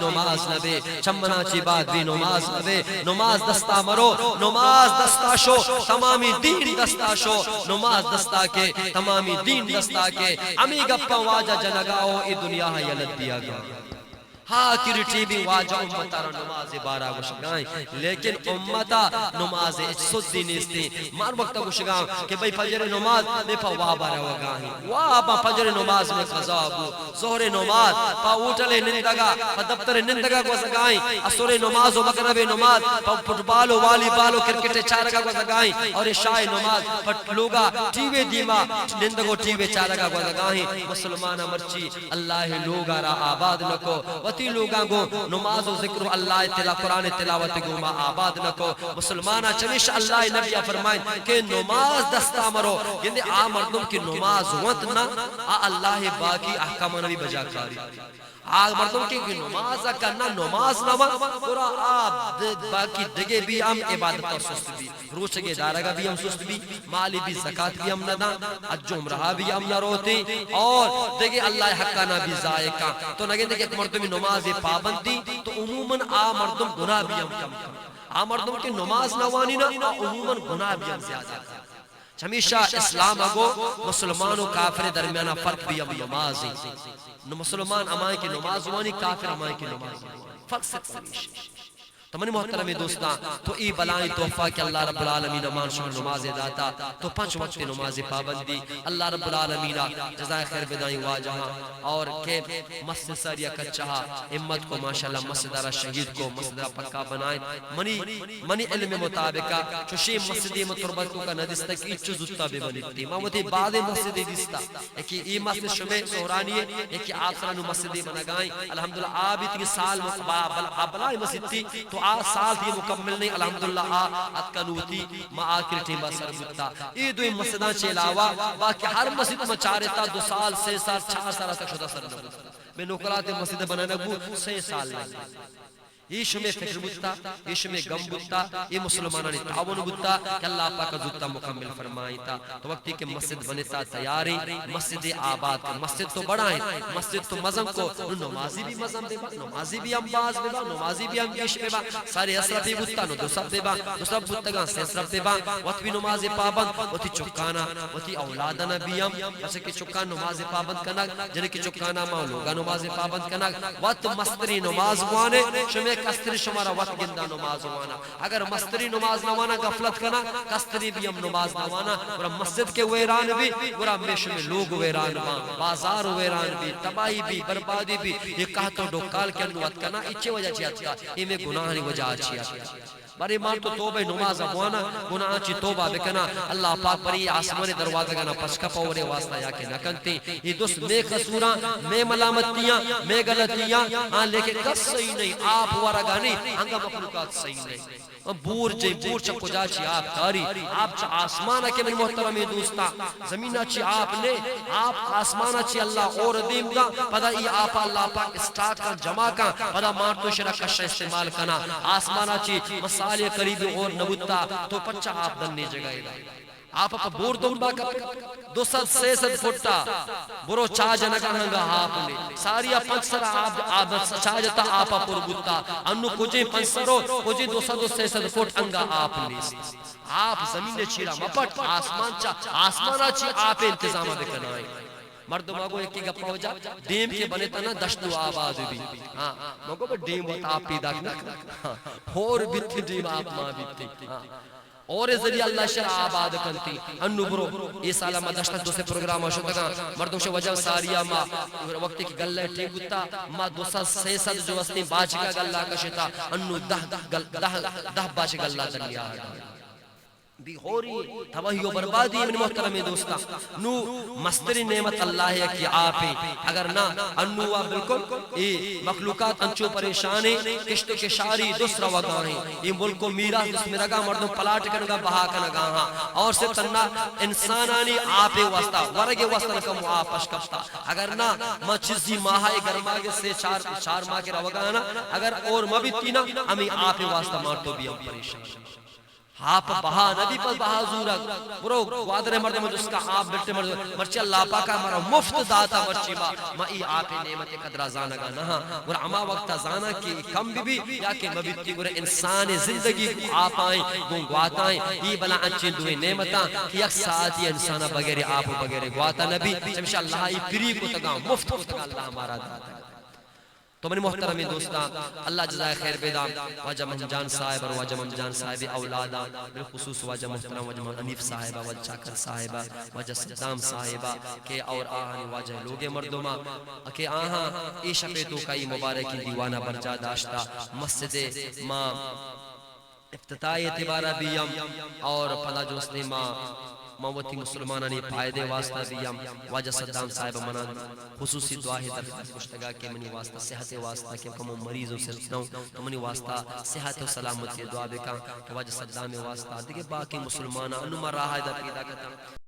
نماز نبے نماز دستا مرو نماز دستا شو تمامی دین دستا شو نماز دستا کے تمامی دین دستا کے امی گپا واجہ جنگاؤ ای دنیا ہے یلد دیا گا ہاں کرٹی بھی واجہ امتا را نماز بارا گوشگائیں لیکن امتا نماز اچسد دی نیستی مار وقتا گوشگاں کہ بھئی فجر نماز میں پا واہ بارا وگاہیں واہ با فجر نماز میں قضا بو ظہر نماز پا اوٹلے نندگا پا دفتر نندگا گوشگائیں اثر نماز و مغرب نماز پا فٹبال و والی بال و کرکٹ چارگا گوشگائیں اور عشاء نماز پا لوگا ٹیوے دیما نندگو ٹیوے چارگا گوشگائیں مسلمان مرچی اللہ لوگا را آباد نکو وتی لوگاں گو نماز و ذکر اللہ تلا قرآن تلاوت گو ما آباد نکو مسلمانہ چمیش اللہ نبی فرمائیں کہ نماز دستا مرو یعنی آ مردم کی نماز وقت نہ آ اللہ باقی احکام نبی بجا کاری آگ مردم کی نماز کرنا نماز نما پورا آپ باقی دگے بھی ہم عبادت اور سست بھی روچگے دارگا بھی ہم سست بھی مالی بھی زکاة بھی ہم ندا اجو امرہا بھی ہم نہ روتے اور دگے اللہ حقانا بھی ذائقہ تو نگے دگے مردم نماز پابندی تو عموماً آ مردم گناہ بھی ہم کم کم آ مردم کی نماز نوانی نا عموماً گناہ بھی ہم زیادہ ہمیشہ اسلام اگو مسلمان و کافر درمیانہ فرق بھی ہم نماز مسلمان امائے کی نماز وانی کافر امائے کی نماز فرق سے ہمیشہ تو منی محترم دوستان تو ای بلائیں تحفہ کہ اللہ رب العالمین امان شما نماز داتا تو 5 وقت نماز پابندی اللہ رب العالمین جزائے خیر بدائیں واجہاں اور کہ مسجد ساریا کچھا امت کو ماشاءاللہ مسجدارہ شہید کو مسجدارہ پکا بنائیں منی علم مطابقہ چوشی مسجدی مطربت کو کا ندستا کی چوزتا بے بنیتی مامتی بعد مسجدی دستا ایکی ای مسجد شمع سہرانی ہے ایکی آپ سرانو مسجدی بنگائیں الحمدللہ آبی تکی سال بلائی مسجد تھی تو سال تھی مکمل نہیں الحمدللہ اتکنوتی ما آکر ٹیمہ سر بکتا ای دوئی مسجدان چے علاوہ باقی ہر مسجد میں چارتا 2 سال 6 سال 4 سال تک شدہ سر نبوتا میں نوکرات مسجد بنانا بو 6 سال لگا یہ شمع فکر بودتا یہ شمع غم بودتا یہ مسلمانانی تعاون بودتا کہ اللہ پاک زودتا مکمل فرمائی تا تو وقتی کہ مسجد بنتا تیاری مسجد آباد کا مسجد تو بڑھائیں مسجد تو مزم کو نمازی بھی مزم دے با نمازی بھی ہم باز دے با نمازی بھی ہم گیش دے با سارے اسرف بھی بودتا نو 2 سب دے با 2 سب بودتگاں 3 اسرف دے با وقت بھی نماز پابند وقتی چکانا وقتی اولادنا بھی ہم جیسے کہ چکان نماز پابند کنک جنہیں کہ چکانا مولوگا نماز پابند کنک وقت مستری نماز وانے شمع کستری شمارا وقت گندہ نماز وانا اگر مستری نماز نوانا غفلت کنا کستری بھی ہم نماز نوانا اور مسجد کے ویران بھی اور ہمیشہ میں لوگ ویران بازار ویران بھی تباہی بھی بربادی بھی یہ کہتا ڈوکال کے انوات کنا اچھے وجہ چیتا یہ میں گناہ نہیں وجہ چیتا باری مان تو توبہ نماز ابوانا گناہ چی توبہ بکنا اللہ پاک بری آسمان دروازہ گنا پسکا پاورے واسطہ یا کے نکنتے یہ دوست میں قصوراں میں ملامتیاں میں غلطیاں ہاں لیکن کس صحیح نہیں آپ ورگا نہیں ہنگا مخلوقات صحیح نہیں بور جے بور چا کجا چی آپ کاری آپ چا آسمانہ کے من محترمی دوستا زمینہ چی آپ نے آپ آسمانہ چی اللہ اور دیم دا پدا ای آپ اللہ پاک اسٹاک کا جمع کا پدا مارتو شرک کشہ استعمال کنا آسمانہ چی مسالی قریبی اور نبوتا تو پچھا آپ دننے جگہ دا آپ اپا بور دون باقا 200-600 فٹا برو چاہ نگا ہنگا آپ نے ساریا 500 آپ چاہ جتا آپا پر بوتا انو کجے 500 کجے 200-600 فٹ انگا آپ نے آپ زمین چیرا مپٹ آسمان چاہ آسمانا چی آپ انتظامہ بکنائیں مردم آگو ایک کی گپا ہو جا دیم کے بنے تا نا دشت و آباد بھی مگو با دیم وقت آپ پیدا کنا اور بیتی دیم آپ ماں بیتی اور ذریعہ اللہ شرع آباد کنتی انو برو یہ سالہ ما دشتک 2 پروگرام آشو تکا مردم شو وجہ ساریا ما وقتی کی گلہ ٹھیک ہوتا ما 200-600 جو وستی باچ کا گلہ کشتا انو 10 باچ گلہ دلیا بھی ہو رہی ہے تباہی و بربادی من محترم دوستا نو مستری نعمت اللہ ہے کہ آپ اگر نہ انو بالکل یہ مخلوقات انچو پریشانے کشت کے شاری دوسرا وگاہیں یہ ملک کو میرا جس میں رگا مردوں پلاٹ کرنگا بہا کنگا ہاں اور سے تنہ انسانانی آپ واسطہ ورگ واسطہ نکم آپ اشکفتا اگر نہ ما چیزی ماہائی گرماگے سے 4 ماہ کے روگانا اگر اور مبیتی نہ ہمیں آپ واسطہ مارتو بھی ہم پریشان آپ بہا نبی پر بہا زورا برو وادر مرد میں جس کا آپ بلتے مرد مرچی اللہ پاکا مرا مفت داتا مرچی ما ای آپ نعمت قدرہ زانگا نہا ور اما وقت زانا کی کم بھی یا کہ مبیتی گر انسان زندگی کو آپ آئیں گواتا آئیں ای بلا انچین دوئے نعمتاں کہ یک ساتھ یہ انسانا بغیر آپ بغیر گواتا نبی چمشا اللہ ای پری کو تگا مفت کو تگا اللہ ہمارا داتا ہے تو منی محترمی دوستان اللہ جزائے خیر بیدا واجہ مہنجان صاحب اور واجہ مہنجان صاحب اولادا بالخصوص واجہ محترم واجہ حنیف صاحبہ واجہ چاکر صاحبہ واجہ صدام صاحبہ کہ اور آہانی واجہ لوگ مردمہ کہ آہاں ای شپیتوں کا ای مبارکی دیوانہ برجا داشتا مسجد ماں افتتاحی اعتبارہ بیم اور پدا جو اس نے موتی مسلمانانی پائدے واسطہ بیام واجہ صدام صاحب منا خصوصی دعاہی درخواست مشتگا کہ منی واسطہ صحت واسطہ کہ کمو مریضوں سے رسنوں تو منی واسطہ صحت و سلامتی دعا بکا کہ واجہ صدام واسطہ دیکھے باقی مسلمانہ انما راہ دا پیدا کرتا